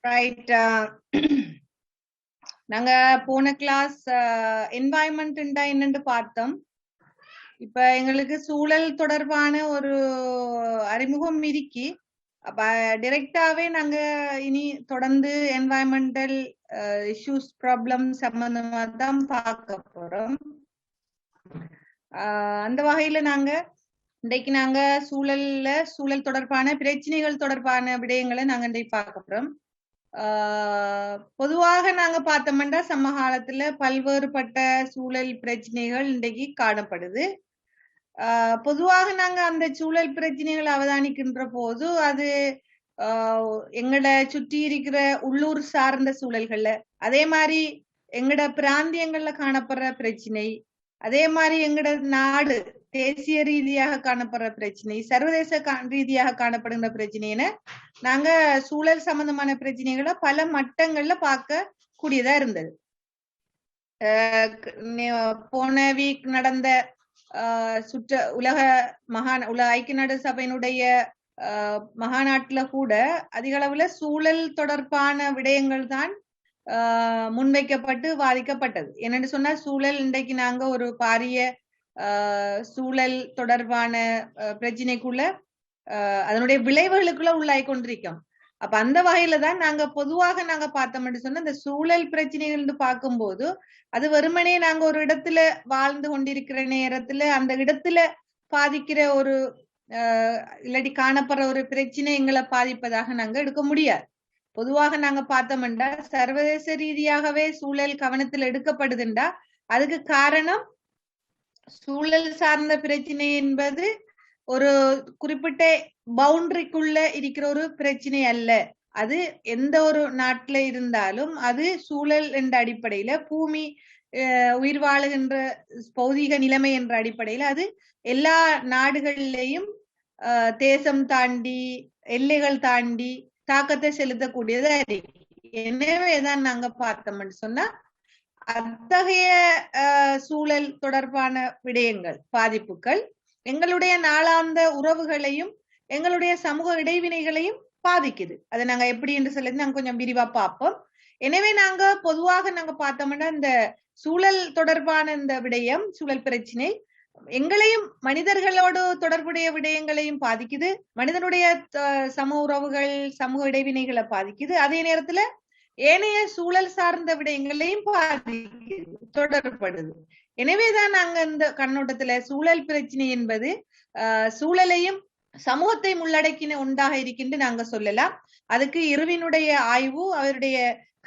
Right. நாங்க போன class environment என்னன்னு பார்த்தோம். இப்ப எங்களுக்கு சூழல் தொடர்பான ஒரு அறிமுகம் இருக்கி. அப்ப டைரக்டாவே நாங்க இனி தொடர்ந்து என்வாயன்மெண்டல் இஷ்யூஸ் ப்ராப்ளம் சம்பந்தமா தான் பார்க்க போறோம். அந்த வகையில இன்றைக்கு நாங்க சூழல் தொடர்பான பிரச்சனைகள் தொடர்பான விடயங்களை நாங்க இன்றைக்கு பார்க்க போறோம். பொதுவாக நாங்க பார்த்தோம்னா சமகாலத்துல பல்வேறுபட்ட சூழல் பிரச்சனைகள் இன்றைக்கு காணப்படுது. பொதுவாக நாங்க அந்த சூழல் பிரச்சனைகள் அவதானிக்கின்ற போது அது எங்கட சுற்றி இருக்கிற உள்ளூர் சார்ந்த சூழல்கள்ல, அதே மாதிரி எங்கட பிராந்தியங்கள்ல காணப்படுற பிரச்சனை, அதே மாதிரி எங்கட நாடு தேசிய ரீதியாக காணப்படுற பிரச்சனை, சர்வதேச ரீதியாக காணப்படுகின்ற பிரச்சனைன்னு நாங்க சூழல் சம்பந்தமான பிரச்சனைகளை பல மட்டங்கள்ல பார்க்க கூடியதா இருந்தது. போன வீக் நடந்த உலக ஐக்கிய நாடு சபையினுடைய மகாநாட்டுல கூட அதிக அளவுல சூழல் தொடர்பான விடயங்கள் தான் முன்வைக்கப்பட்டு வாதிக்கப்பட்டது. என்னன்னு சொன்னா, சூழல் இன்றைக்கு நாங்க ஒரு பாரிய சூழல் தொடர்பான பிரச்சனைக்குள்ள அதனுடைய விளைவுகளுக்குள்ள உள்ளாய் கொண்டிருக்கோம். அப்ப அந்த வகையில தான் நாங்க பொதுவாக பார்த்தோம்னு சொன்னா, இந்த சூழல் பிரச்சனைகள் பார்க்கும்போது அது வெறுமனே நாங்க ஒரு இடத்துல வாழ்ந்து கொண்டிருக்கிற நேரத்துல அந்த இடத்துல பாதிக்கிற ஒரு இல்லாட்டி காணப்படுற ஒரு பிரச்சனை எங்களை பாதிப்பதாக நாங்க எடுக்க முடியாது. பொதுவாக நாங்க பார்த்தோம்னா சர்வதேச ரீதியாகவே சூழல் கவனத்தில் எடுக்கப்படுதுண்டா அதுக்கு காரணம் சூழல் சார்ந்த பிரச்சனை என்பது ஒரு குறிப்பிட்ட பவுண்டரிக்குள்ள இருக்கிற ஒரு பிரச்சனை அல்ல. அது எந்த ஒரு நாட்டுல இருந்தாலும் அது சூழல் என்ற அடிப்படையில, பூமி உயிர் வாழுகின்ற பௌதீக நிலைமை என்ற அடிப்படையில அது எல்லா நாடுகளிலையும் தேசம் தாண்டி எல்லைகள் தாண்டி தாக்கத்தை செலுத்தக்கூடியதா இருக்கு. எனவேதான் நாங்க பார்த்தோம்னு சொன்னா, அத்தகைய சூழல் தொடர்பான விடயங்கள் பாதிப்புகள் எங்களுடைய நாளாந்த உறவுகளையும் எங்களுடைய சமூக இடைவினைகளையும் பாதிக்குது. அதை நாங்க எப்படி என்று சொல்லி நாங்க கொஞ்சம் விரிவா பார்ப்போம். எனவே நாங்க பொதுவாக பார்த்தோம்னா இந்த சூழல் தொடர்பான இந்த விடயம், சூழல் பிரச்சனை எங்களையும் மனிதர்களோடு தொடர்புடைய விடயங்களையும் பாதிக்குது, மனிதனுடைய சமூக உறவுகள் சமூக இடைவினைகளை பாதிக்குது, அதே நேரத்துல ஏனைய சூழல் சார்ந்த விடயங்களையும் பாதிக்குது, தொடர்படுது. எனவேதான் நாங்க இந்த கண்ணோட்டத்துல சூழல் பிரச்சனை என்பது சூழலையும் சமூகத்தையும் உள்ளடக்கின ஒன்றாக இருக்கின்ற நாங்க சொல்லலாம். அதுக்கு இர்வினுடைய ஆய்வு அவருடைய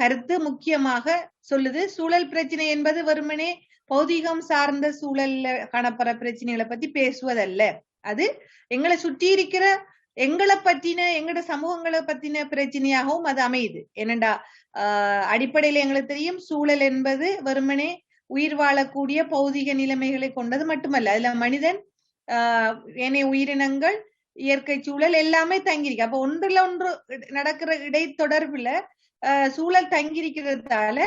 கருத்து முக்கியமாக சொல்லுது. சூழல் பிரச்சனை என்பது வெறுமனே பௌதிகம் சார்ந்த சூழல்ல காணப்படுற பிரச்சனைகளை பத்தி பேசுவதல்ல, அது எங்களை சுற்றி இருக்கிற எங்களை பத்தின எங்களோட சமூகங்களை பத்தின பிரச்சனையாகவும் அது அமையுது. என்னண்டா அடிப்படையில எங்களுக்கு தெரியும், சூழல் என்பது வெறுமனே உயிர் வாழக்கூடிய பௌதிக நிலைமைகளை கொண்டது மட்டுமல்ல, அதுல மனிதன் ஏனைய உயிரினங்கள் இயற்கை சூழல் எல்லாமே தங்கியிருக்கு. அப்ப ஒன்றுல ஒன்று நடக்கிற இடைத்தொடர்புல சூழல் தங்கியிருக்கிறதால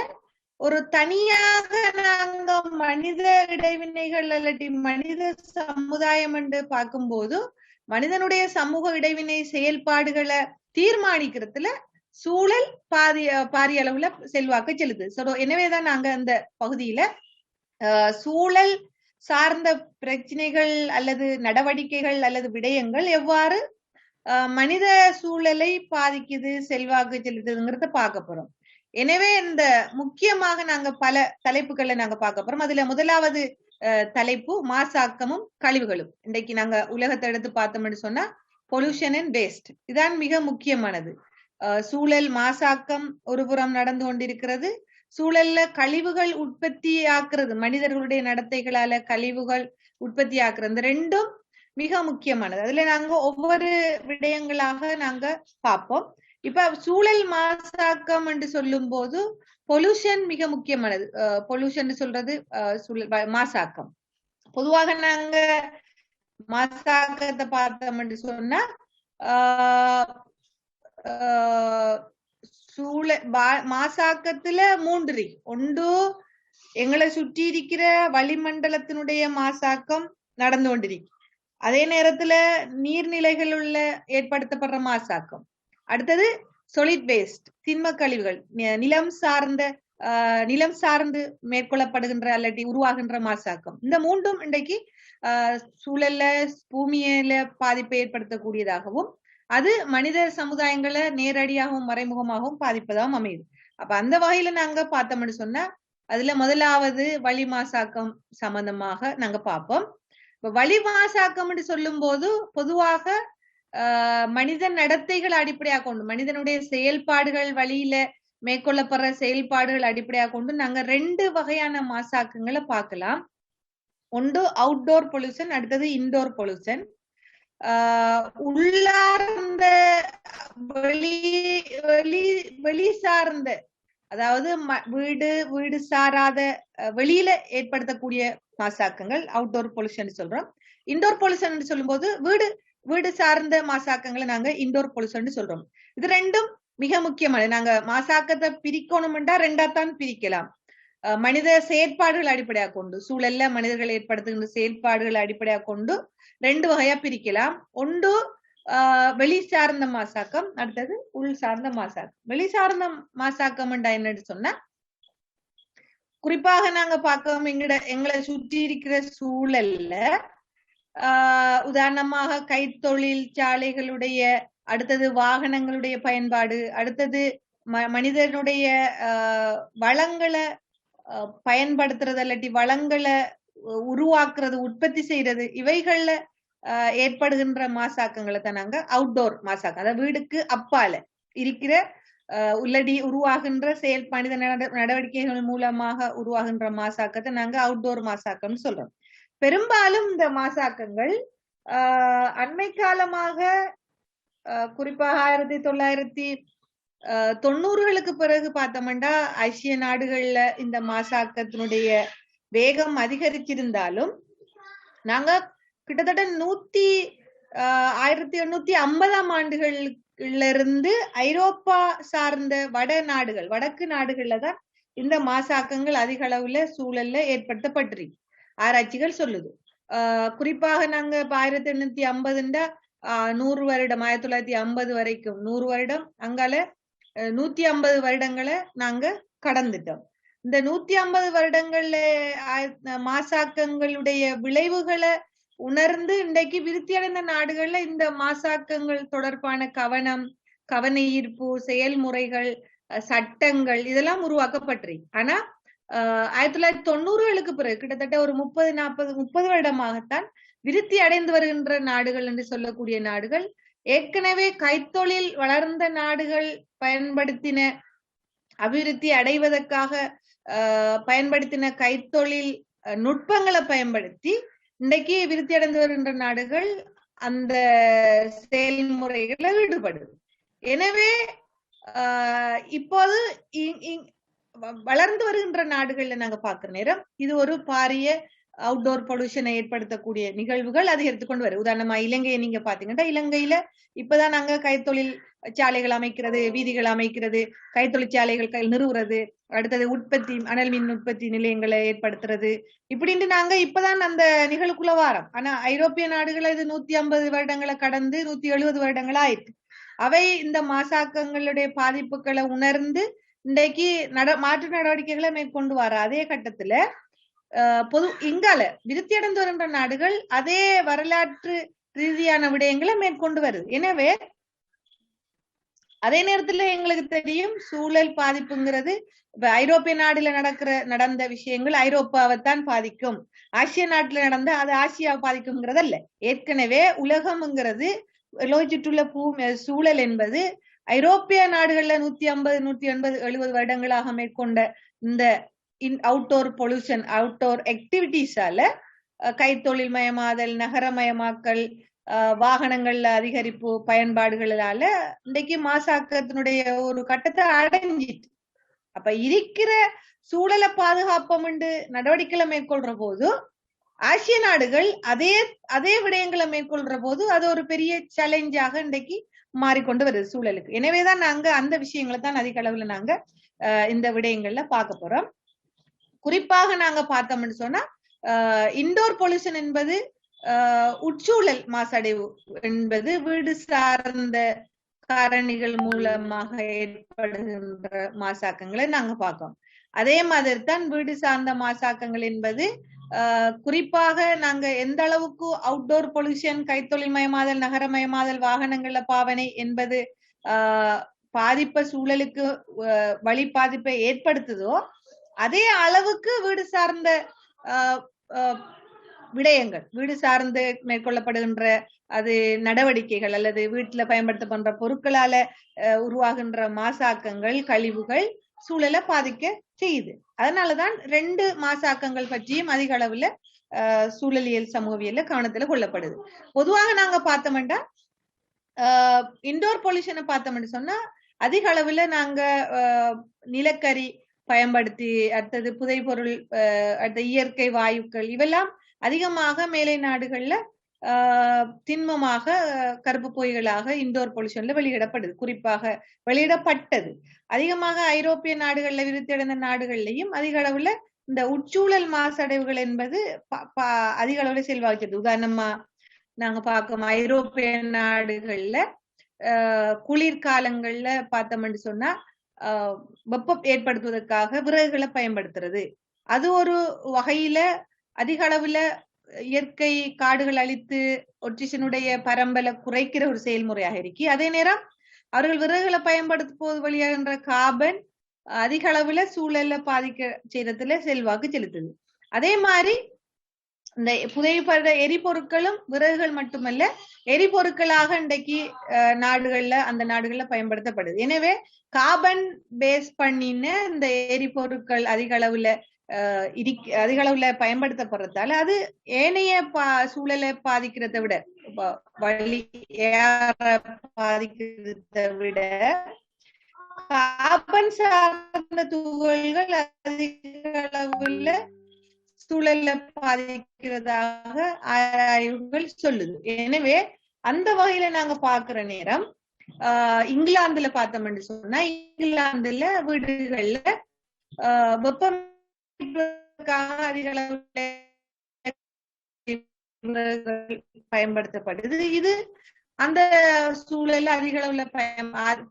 ஒரு தனியாக நாங்க மனித இடைவினைகள் இல்லாட்டி மனித சமுதாயம் என்று பார்க்கும்போது மனிதனுடைய சமூக இடைவினை செயல்பாடுகளை தீர்மானிக்கிறதுல சூழல் பாரிய அளவுல செல்வாக்கு செலுத்து. எனவேதான் நாங்க அந்த பகுதியில சூழல் சார்ந்த பிரச்சனைகள் அல்லது நடவடிக்கைகள் அல்லது விடயங்கள் எவ்வாறு மனித சூழலை பாதிக்குது, செல்வாக்கு செலுத்துதுங்கிறத பார்க்க போறோம். எனவே இந்த முக்கியமாக நாங்க பல தலைப்புகளை நாங்க பார்க்க போறோம். அதுல முதலாவது தலைப்பு மாசாக்கமும் கழிவுகளும். இன்றைக்கு நாங்க உலகத்தை எடுத்து பார்த்தோம்னு சொன்னா பொல்யூஷன் அண்ட் வேஸ்ட், இதான் மிக முக்கியமானது. சூழல் மாசாக்கம் ஒரு புறம் நடந்து கொண்டிருக்கிறது, சூழல்ல கழிவுகள் உற்பத்தி ஆக்குறது, மனிதர்களுடைய நடத்தைகளால கழிவுகள் உற்பத்தி ஆக்குறது, இந்த ரெண்டும் மிக முக்கியமானது. அதுல நாங்க ஒவ்வொரு விடயங்களாக நாங்க பார்ப்போம். இப்ப சூழல் மாசாக்கம் என்று சொல்லும் போது பொல்யூஷன் மிக முக்கியமானது. பொல்யூஷன் சொல்றது மாசாக்கம். பொதுவாக நாங்க மாசாக்கத்தை பார்த்தோம் என்று சொன்னா மாசாக்கத்துல 3 ஒன்று எங்களை சுற்றி இருக்கிற வளிமண்டலத்தினுடைய மாசாக்கம் நடந்து கொண்டிருக்கு, அதே நேரத்துல நீர்நிலைகள் உள்ள ஏற்படுத்தப்படுற மாசாக்கம், அடுத்தது solid waste, திண்ம கழிவுகள், நிலம் சார்ந்து மேற்கொள்ளப்படுகின்ற அல்லது உருவாகின்ற மாசாக்கம். இந்த மூன்றும் இன்றைக்கு சூழல்ல பூமியில பாதிப்பை ஏற்படுத்தக்கூடியதாகவும் அது மனித சமுதாயங்களை நேரடியாகவும் மறைமுகமாகவும் பாதிப்பதாகவும் அமையுது. அப்ப அந்த வகையில நாங்க பார்த்தோம்னு சொன்னா அதுல முதலாவது வளி மாசாக்கம் சம்பந்தமாக நாங்க பார்ப்போம். இப்ப வளி மாசாக்கம் என்று சொல்லும் போது பொதுவாக மனித நடத்தைகள் அடிப்படையாக கொண்டு மனிதனுடைய செயல்பாடுகள் வழியில மேற்கொள்ளப்படுற செயல்பாடுகள் அடிப்படையாக கொண்டு நாங்க 2 வகையான மாசாக்கங்களை பார்க்கலாம். ஒன்று அவுட்டோர் பொல்யூஷன், அடுத்தது இன்டோர் பொல்யூஷன். உள்ளார்ந்த வெளி சார்ந்த, அதாவது வீடு சாராத வெளியில ஏற்படுத்தக்கூடிய மாசாக்கங்கள் அவுட்டோர் பொல்யூஷன் சொல்றோம். இன்டோர் பொல்யூஷன் சொல்லும் போது வீடு சார்ந்த மாசாக்கங்களை நாங்க இன்டோர் பொல்யூஷன் சொல்றோம். இது ரெண்டும் மிக முக்கியமானது. நாங்க மாசாக்கத்தை பிரிக்கணும்டா 2ஆத்தான் பிரிக்கலாம். மனித செயற்பாடுகள் அடிப்படையாக கொண்டு, சூழல்ல மனிதர்கள் ஏற்படுத்துகின்ற செயல்பாடுகள் அடிப்படையாக கொண்டு 2 வகையா பிரிக்கலாம். ஒன்று வெளி சார்ந்த மாசாக்கம், அடுத்தது உள் சார்ந்த மாசாக்கம். வெளி சார்ந்த மாசாக்கம் என்னன்னு சொன்னா குறிப்பாக நாங்க பார்க்கவும் எங்களை சுற்றி இருக்கிற சூழல்ல உதாரணமாக கைத்தொழில் சாலைகளுடைய, அடுத்தது வாகனங்களுடைய பயன்பாடு, அடுத்தது மனிதனுடைய வளங்களை பயன்படுத்துறது இல்லாட்டி வளங்களை உருவாக்குறது, உற்பத்தி செய்யறது, இவைகள்ல ஏற்படுகின்ற மாசாக்கங்களை தான் நாங்க அவுட்டோர் மாசாக்கம், அதாவது வீடுக்கு அப்பால இருக்கிற உள்ளடி உருவாகின்ற மனித நடவடிக்கைகள் மூலமாக உருவாகின்ற மாசாக்கத்தை நாங்க அவுட்டோர் மாசாக்கம்னு சொல்றோம். பெரும்பாலும் இந்த மாசாக்கங்கள் அண்மை காலமாக குறிப்பாக 1990களுக்கு பிறகு பார்த்தோம்னா ஐக்கிய நாடுகள்ல இந்த மாசாக்கத்தினுடைய வேகம் அதிகரிச்சிருந்தாலும் நாங்க கிட்டத்தட்ட 1850ஆம் ஆண்டுகள்ல இருந்து ஐரோப்பா சார்ந்த வடக்கு நாடுகள்ல தான் இந்த மாசாக்கங்கள் அதிக அளவுல சூழல்ல ஏற்படுத்தப்பட்டிருக்கு. ஆராய்ச்சிகள் சொல்லுது. குறிப்பாக நாங்க 1850 100 வருடம், 1950 வரைக்கும் 100 வருடம், அங்கால 150 வருடங்களை நாங்க கடந்துட்டோம். இந்த 150 வருடங்கள்ல மாசாக்கங்களுடைய விளைவுகளை உணர்ந்து இன்றைக்கு விருத்தி அடைந்த நாடுகள்ல இந்த மாசாக்கங்கள் தொடர்பான கவன ஈர்ப்பு செயல்முறைகள், சட்டங்கள் இதெல்லாம் உருவாக்கப்பட்டிருக்கு. ஆனா 1990களுக்கு பிறகு கிட்டத்தட்ட ஒரு 30 வருடமாகத்தான் விருத்தி அடைந்து வருகின்ற நாடுகள் என்று சொல்லக்கூடிய நாடுகள், ஏற்கனவே கைத்தொழில் வளர்ந்த நாடுகள் பயன்படுத்தின அபிவிருத்தி அடைவதற்காக பயன்படுத்தின கைத்தொழில் நுட்பங்களை பயன்படுத்தி இன்றைக்கு விருத்தி அடைந்து வருகின்ற நாடுகள் அந்த செயல்முறைகளை ஈடுபடுது. எனவே இப்போது வளர்ந்து வருகின்ற நாடுகள்ல நாங்க பாக்குற நேரம் இது ஒரு பாரிய அவுட்டோர் பொல்யூஷனை ஏற்படுத்தக்கூடிய நிகழ்வுகள் அதிகரித்து கொண்டு வருது. உதாரணமா இலங்கையை நீங்க பாத்தீங்கன்னா, இலங்கையில இப்பதான் நாங்க கைத்தொழில் சாலைகள் அமைக்கிறது, வீதிகள் அமைக்கிறது, கைத்தொழிற்சாலைகள் நிறுவுறது, அடுத்தது அனல் மின் உற்பத்தி நிலையங்களை ஏற்படுத்துறது, இப்படின்னு நாங்க இப்பதான் அந்த நிகழ்வுக்குள்ள வாரோம். ஆனா ஐரோப்பிய நாடுகள் இது 150 வருடங்களை கடந்து 170 வருடங்கள் ஆயிருக்கு. அவை இந்த மாசாக்கங்களுடைய பாதிப்புகளை உணர்ந்து இன்றைக்கு மாற்று நடவடிக்கைகளை மேற்கொண்டு வர அதே கட்டத்துல இங்கால விருத்தி அடைந்து வருகின்ற நாடுகள் அதே வரலாற்று ரீதியான விடயங்களை மேற்கொண்டு வருது. எனவே அதே நேரத்துல எங்களுக்கு தெரியும் சூழல் பாதிப்புங்கிறது இப்ப ஐரோப்பிய நாடுல நடந்த விஷயங்கள் ஐரோப்பாவைத்தான் பாதிக்கும், ஆசிய நாட்டுல நடந்த அது ஆசியாவை பாதிக்கும்ங்கிறது அல்ல. ஏற்கனவே உலகம்ங்கிறது சுற்றுள்ள சூழல் என்பது ஐரோப்பிய நாடுகள்ல 150 180 70 வருடங்களாக மேற்கொண்ட இந்த அவுட்டோர் பொல்யூஷன் அவுட்டோர் ஆக்டிவிட்டிஸால கைத்தொழில் மயமாதல், நகரமயமாக்கல், வாகனங்கள்ல அதிகரிப்பு பயன்பாடுகளால இன்றைக்கு மாசாக்கத்தினுடைய ஒரு கட்டத்தை அடைஞ்சிட்டு. அப்ப இருக்கிற சூழலை பாதுகாப்போம் என்று நடவடிக்கைகளை மேற்கொள்ற போது ஆசிய நாடுகள் அதே விடயங்களை மேற்கொள்ற போது அது ஒரு பெரிய சேலஞ்சாக இன்றைக்கு மாறிக்கொண்டு வருது சூழலுக்கு. எனவேதான் நாங்க அந்த விஷயங்களை தான் அதிக அளவுல நாங்க இந்த விடயங்கள்ல பார்க்க போறோம். குறிப்பாக நாங்க பார்த்தோம்னு சொன்னா இன்டோர் பொல்யூஷன் என்பது உட்சூழல் மாசடைவு என்பது வீடு சார்ந்த காரணிகள் மூலமாக ஏற்படுகின்ற மாசாக்கங்களை நாங்க பார்க்கோம். அதே மாதிரி தான் வீடு சார்ந்த மாசாக்கங்கள் என்பது குறிப்பாக நாங்க எந்த அளவுக்கு அவுட்டோர் பொல்யூஷன், கைத்தொழில்மயமாதல், நகரமயமாதல், வாகனங்கள்ல பாவனை என்பது பாதிப்பை சூழலுக்கு வழி பாதிப்பை ஏற்படுத்துதோ அதே அளவுக்கு வீடு சார்ந்த விடயங்கள், வீடு சார்ந்து மேற்கொள்ளப்படுகின்ற அது நடவடிக்கைகள் அல்லது வீட்டுல பயன்படுத்தப்படுற பொருட்களால உருவாகின்ற மாசாக்கங்கள், கழிவுகள் சூழலை பாதிக்க செய்யுது. அதனாலதான் 2 மாசாக்கங்கள் பற்றியும் அதிக அளவுல சூழலியல் சமூகவியல்ல கவனத்துல கொள்ளப்படுது. பொதுவாக நாங்க பார்த்தோம்னா இன்டோர் பொல்யூஷனை பார்த்தோம்னு சொன்னா அதிக அளவுல நாங்க நிலக்கரி பயன்படுத்தி, அடுத்தது புதைபொருள், அடுத்த இயற்கை வாயுக்கள், இவெல்லாம் அதிகமாக மேலை நாடுகள்ல திண்மமாக கருப்பு பொய்களாக இன்டோர் பொல்யூஷன்ல வெளியிடப்படுது. குறிப்பாக வெளியிடப்பட்டது அதிகமாக ஐரோப்பிய நாடுகள்ல, விருத்தியடைந்த நாடுகள்லயும் அதிக அளவுல இந்த உட்சூழல் மாசடைவுகள் என்பது அதிக அளவுல செல்வாக்குது. உதாரணமா நாங்க பார்க்கோம், ஐரோப்பிய நாடுகள்ல குளிர்காலங்கள்ல பார்த்தோம்னு சொன்னா வெப்பம் ஏற்படுத்துவதற்காக விறகுகளை பயன்படுத்துறது, அது ஒரு வகையில அதிக அளவுல இயற்கை காடுகள் அழித்து ஒட்சிஜனுடைய பரம்பலை குறைக்கிற ஒரு செயல்முறையாக இருக்கு. அதே நேரம் அவர்கள் விறகுகளை பயன்படுத்துவது வழியாகின்ற கார்பன் அதிக அளவுல சூழல்ல பாதிக்க செய்யறதுல செல்வாக்கு செலுத்துது. அதே மாதிரி இந்த புதைபட எரிபொருட்களும் விறகுகள் மட்டுமல்ல, எரிபொருட்களாக இன்றைக்கு அந்த நாடுகள்ல பயன்படுத்தப்படுது. எனவே கார்பன் பேஸ் பண்ணின இந்த எரிபொருட்கள் அதிக அளவுல பயன்படுத்தப்படுறதால அது ஏனைய சூழலை பாதிக்கிறதை விட, வழி பாதிக்கிறதை விட கார்பன் சார்ந்த துகள்கள் அதிக அளவுல சூழல்ல பாதிக்கிறதாக ஆய்வுகள் சொல்லுது. எனவே அந்த வகையில நாங்க பாக்குற நேரம் இங்கிலாந்துல பார்த்தோம்னு சொன்னா, இங்கிலாந்துல வீடுகள்ல வெப்பம் அதிக அளவுல பயன்படுத்தப்படுது. இது அந்த சூழல்ல அதிக அளவுல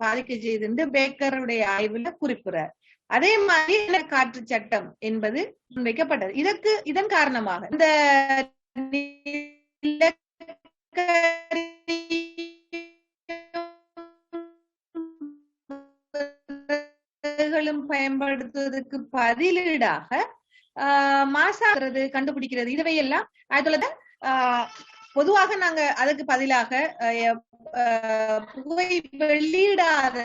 பாதிக்க செய்து பேக்கருடைய ஆய்வுல குறிப்பிடுறார். அதே மாதிரி காற்று சட்டம் என்பது வைக்கப்பட்டது. இதன் காரணமாக இந்த பயன்படுத்துவதற்கு பதிலீடாக மாசாகிறது கண்டுபிடிக்கிறது, இதுவையெல்லாம் பொதுவாக நாங்க அதுக்கு பதிலாக புகை வெளியிடாத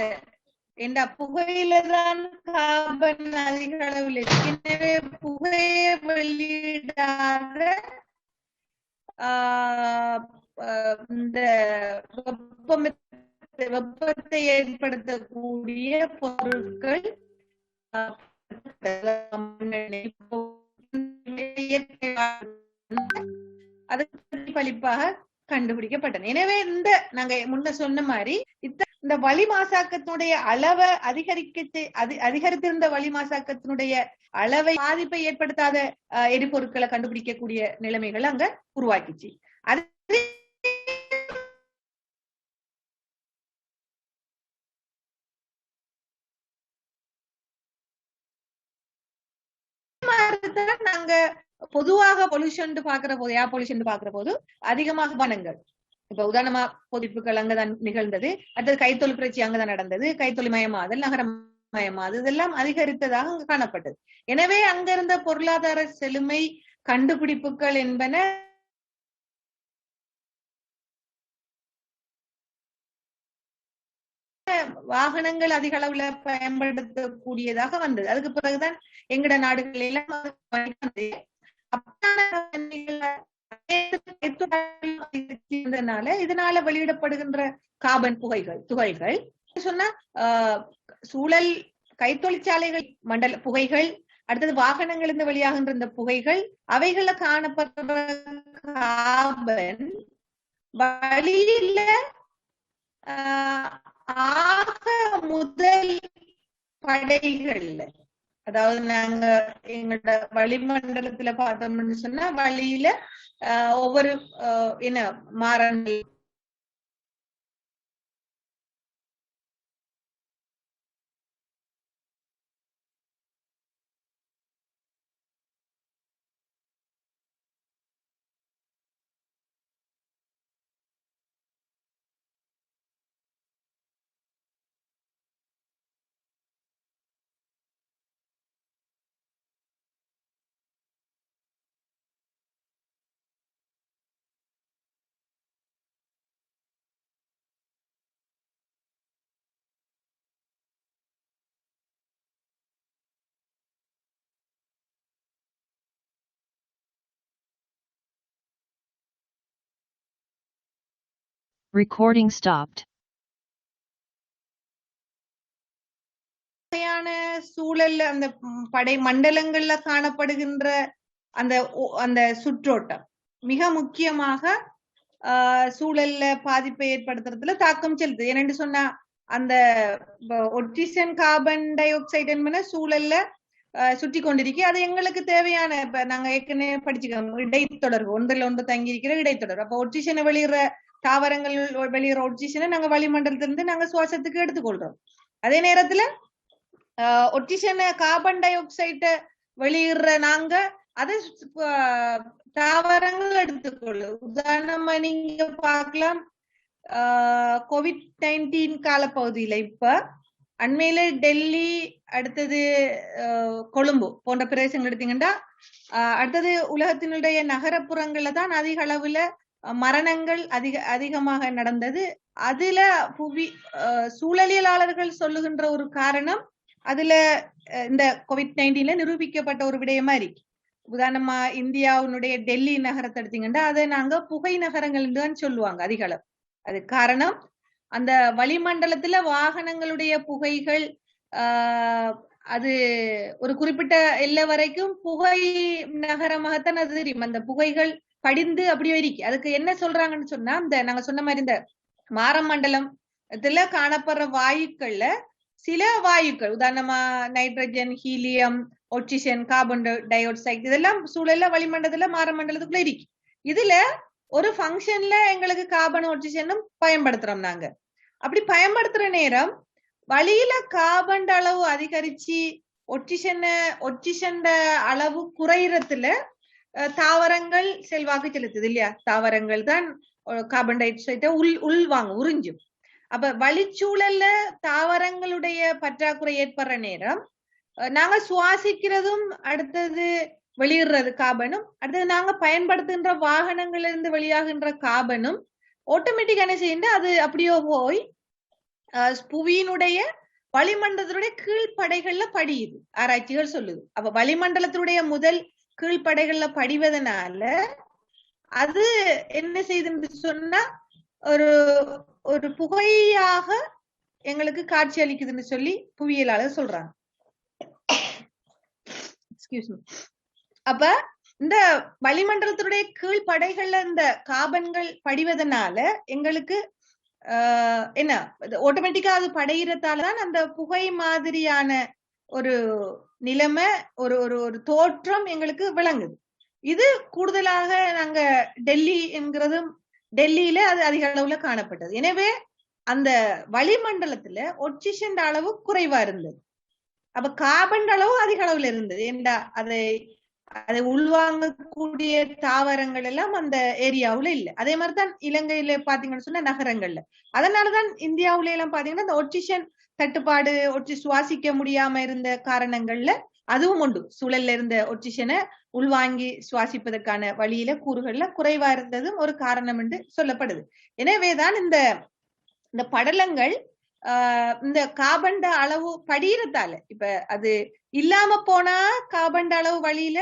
என்ற புகையில தான் கார்பன் அதிக அளவில் இருக்கு. எனவே புகையை வெளியிடாத இந்த வெப்பத்தை ஏற்படுத்தக்கூடிய பொருட்கள் அதுக்கு பலிப்பாக கண்டுபிடிக்கப்பட்டன. எனவே நாங்க முன்ன சொன்ன மாதிரி இந்த வளி மாசாக்கத்தினுடைய அளவை அதிகரித்திருந்த வளி மாசாக்கத்தினுடைய அளவை பாதிப்பை ஏற்படுத்தாத எரிபொருட்களை கண்டுபிடிக்கக்கூடிய நிலைமைகள் அங்க உருவாக்கிச்சு. அது நாங்க பொதுவாக பொல்யூஷன் பாக்குற போது, ஏர் பொல்யூஷன் பாக்குற போது அதிகமாக வனங்கள், இப்ப உதாரணமா பொதிப்புகள் அங்கதான் நிகழ்ந்தது, அடுத்தது கைத்தொழில் புரட்சி அங்கதான் நடந்தது, கைத்தொழில்மயமாதல், நகரமயமாதல் இதெல்லாம் அதிகரித்ததாக அங்கு காணப்பட்டது. எனவே அங்கிருந்த பொருளாதார செழுமை கண்டுபிடிப்புகள் என்பன வாகனங்கள் அதிக அளவுல பயன்படுத்தக்கூடியதாக வந்தது. அதுக்கு பிறகுதான் எங்கட நாடுகள் எல்லாம் இதனால வெளியிடப்படுகின்ற கார்பன் துகள்கள் சொன்னா சூழல், கைத்தொழிற்சாலைகள் மண்டல புகைகள், அடுத்தது வாகனங்களிலிருந்து வெளியாகின்ற இந்த புகைகள், அவைகளை காணப்படுற கார்பன் வழியில ஆக முதல் படைகள்ல, அதாவது நாங்க எங்களோட வளிமண்டலத்துல பார்த்தோம்னு சொன்னா வழியில ஒவ்வொரு மாறங்கள் Recording stopped. சூழல்ல அந்த படை மண்டலங்கள்ல காணப்படுகின்ற அந்த சுற்றோட்டம் மிக முக்கியமாக சூழல்ல பாதிப்பை ஏற்படுத்துறதுல தாக்கம் செலுத்து. ஏனென்று சொன்னா அந்த ஒட்சிஜன் கார்பன் டை ஆக்சைடு என்பன சூழல்ல சுற்றி கொண்டிருக்கு. அது எங்களுக்கு தேவையான இப்ப நாங்க ஏற்கனவே படிச்சுக்கோம் இடைத்தொடர்பு, ஒன்றில் ஒன்று தங்கி இருக்கிற இடைத்தொடர்பு. அப்ப ஒட்சிஜனை வெளியிற தாவரங்கள் வெளியிற ஒட்சிஜனை நாங்க வளிமண்டலத்திலிருந்து நாங்க சுவாசத்துக்கு எடுத்துக்கொள்றோம். அதே நேரத்துல ஒட்சிஜன் கார்பன் டை ஆக்சைடு வெளியிடுற நாங்க அதை தாவரங்கள் எடுத்துக்கொள்ளும். உதாரணமா நீங்க பார்க்கலாம் COVID-19 காலப்பகுதியில இப்ப அண்மையில டெல்லி, அடுத்தது கொழும்பு போன்ற பிரதேசங்கள் எடுத்தீங்கன்னா அடுத்தது உலகத்தினுடைய நகரப்புறங்கள்ல தான் அதிக அளவுல மரணங்கள் அதிகமாக நடந்தது. அதுல சூழலியலாளர்கள் சொல்லுகின்ற ஒரு காரணம் அதுல இந்த COVID-19 நிரூபிக்கப்பட்ட ஒரு விடயமா இருக்கு. உதாரணமா இந்தியாவுடைய டெல்லி நகரத்தை எடுத்தீங்கன்னா அதை நாங்க புகை நகரங்கள் தான் சொல்லுவாங்க அதிக அளவு. அது காரணம் அந்த வளிமண்டலத்துல வாகனங்களுடைய புகைகள் அது ஒரு குறிப்பிட்ட எல்லை வரைக்கும் புகை நகரமாகத்தான் அது தெரியும். அந்த புகைகள் படிந்து அப்படியே இருக்கு. அதுக்கு என்ன சொல்றாங்கன்னு சொன்னா இந்த நாங்க சொன்ன மாதிரி இந்த மாரமண்டலம் இதுல காணப்படுற வாயுக்கள்ல சில வாயுக்கள், உதாரணமா nitrogen, helium, oxygen, carbon di oxide இதெல்லாம் சூழல்ல வளிமண்டலத்துல மாரமண்டலத்துக்குள்ள இருக்கு. இதுல ஒரு ஃபங்க்ஷன்ல எங்களுக்கு கார்பன் ஆக்சிஜனும் பயன்படுத்துறோம். நாங்க அப்படி பயன்படுத்துற நேரம் வளியில கார்பன் அளவு அதிகரிச்சு ஒட்சிஜன் அளவு குறையறதுல தாவரங்கள் செல்வாக்கு செலுத்துது இல்லையா? தாவரங்கள் தான் கார்பன் டை ஆக்சைடை உள்வாங்க, உறிஞ்சும். அப்ப வளிச்சூழல்ல தாவரங்களுடைய பற்றாக்குறை ஏற்படுற நேரம் நாங்க சுவாசிக்கிறதும், அடுத்தது வெளியிடுறது கார்பனும், அடுத்தது நாங்க பயன்படுத்துகின்ற வாகனங்கள்ல இருந்து வெளியாகின்ற கார்பனும் ஆட்டோமேட்டிக் என்ன செய்யுது, அது அப்படியோ போய் புவியினுடைய வளிமண்டலத்தினுடைய கீழ்ப்படைகள்ல படியுது, ஆராய்ச்சிகள் சொல்லுது. அப்ப வளிமண்டலத்தினுடைய முதல் கீழ்ப்படைகள்ல படிவதனால அது என்ன செய்யுதுன்னு சொன்னா ஒரு புகையாக எங்களுக்கு காட்சி அளிக்குதுன்னு சொல்லி புவியியலாளர் சொல்றாங்க. அப்ப இந்த வளிமண்டலத்தினுடைய கீழ்ப்படைகள்ல இந்த கார்பன்கள் படிவதனால எங்களுக்கு என்ன ஆட்டோமேட்டிக்கா அது படையிறதாலதான் அந்த புகை மாதிரியான ஒரு நிலைமை, ஒரு ஒரு தோற்றம் எங்களுக்கு விளங்குது. இது கூடுதலாக நாங்க டெல்லி என்கிறதும் டெல்லியில அது அதிக அளவுல காணப்பட்டது. எனவே அந்த வளிமண்டலத்துல ஆக்சிஜன் அளவு குறைவா இருந்தது. அப்ப கார்பன் அளவு அதிக அளவுல இருந்தது. ஏண்டா அதை உள்வாங்கக்கூடிய தாவரங்கள் எல்லாம் அந்த ஏரியாவுல இல்ல. அதே மாதிரிதான் இலங்கையில பாத்தீங்கன்னு சொன்னா நகரங்கள்ல. அதனாலதான் இந்தியாவுல எல்லாம் பாத்தீங்கன்னா இந்த ஆக்சிஜன் தட்டுப்பாடு, சுவாசிக்க முடியாம இருந்த காரணங்கள்ல அதுவும் உண்டு. சூழல்ல இருந்த ஆக்சிஜனை உள்வாங்கி சுவாசிப்பதற்கான வழியில கூறுகள்ல குறைவா இருந்ததும் ஒரு காரணம் என்று சொல்லப்படுது. எனவேதான் இந்த படலங்கள் இந்த கார்பன் அளவு படியிறதால, இப்ப அது இல்லாம போனா கார்பன் அளவு வழியில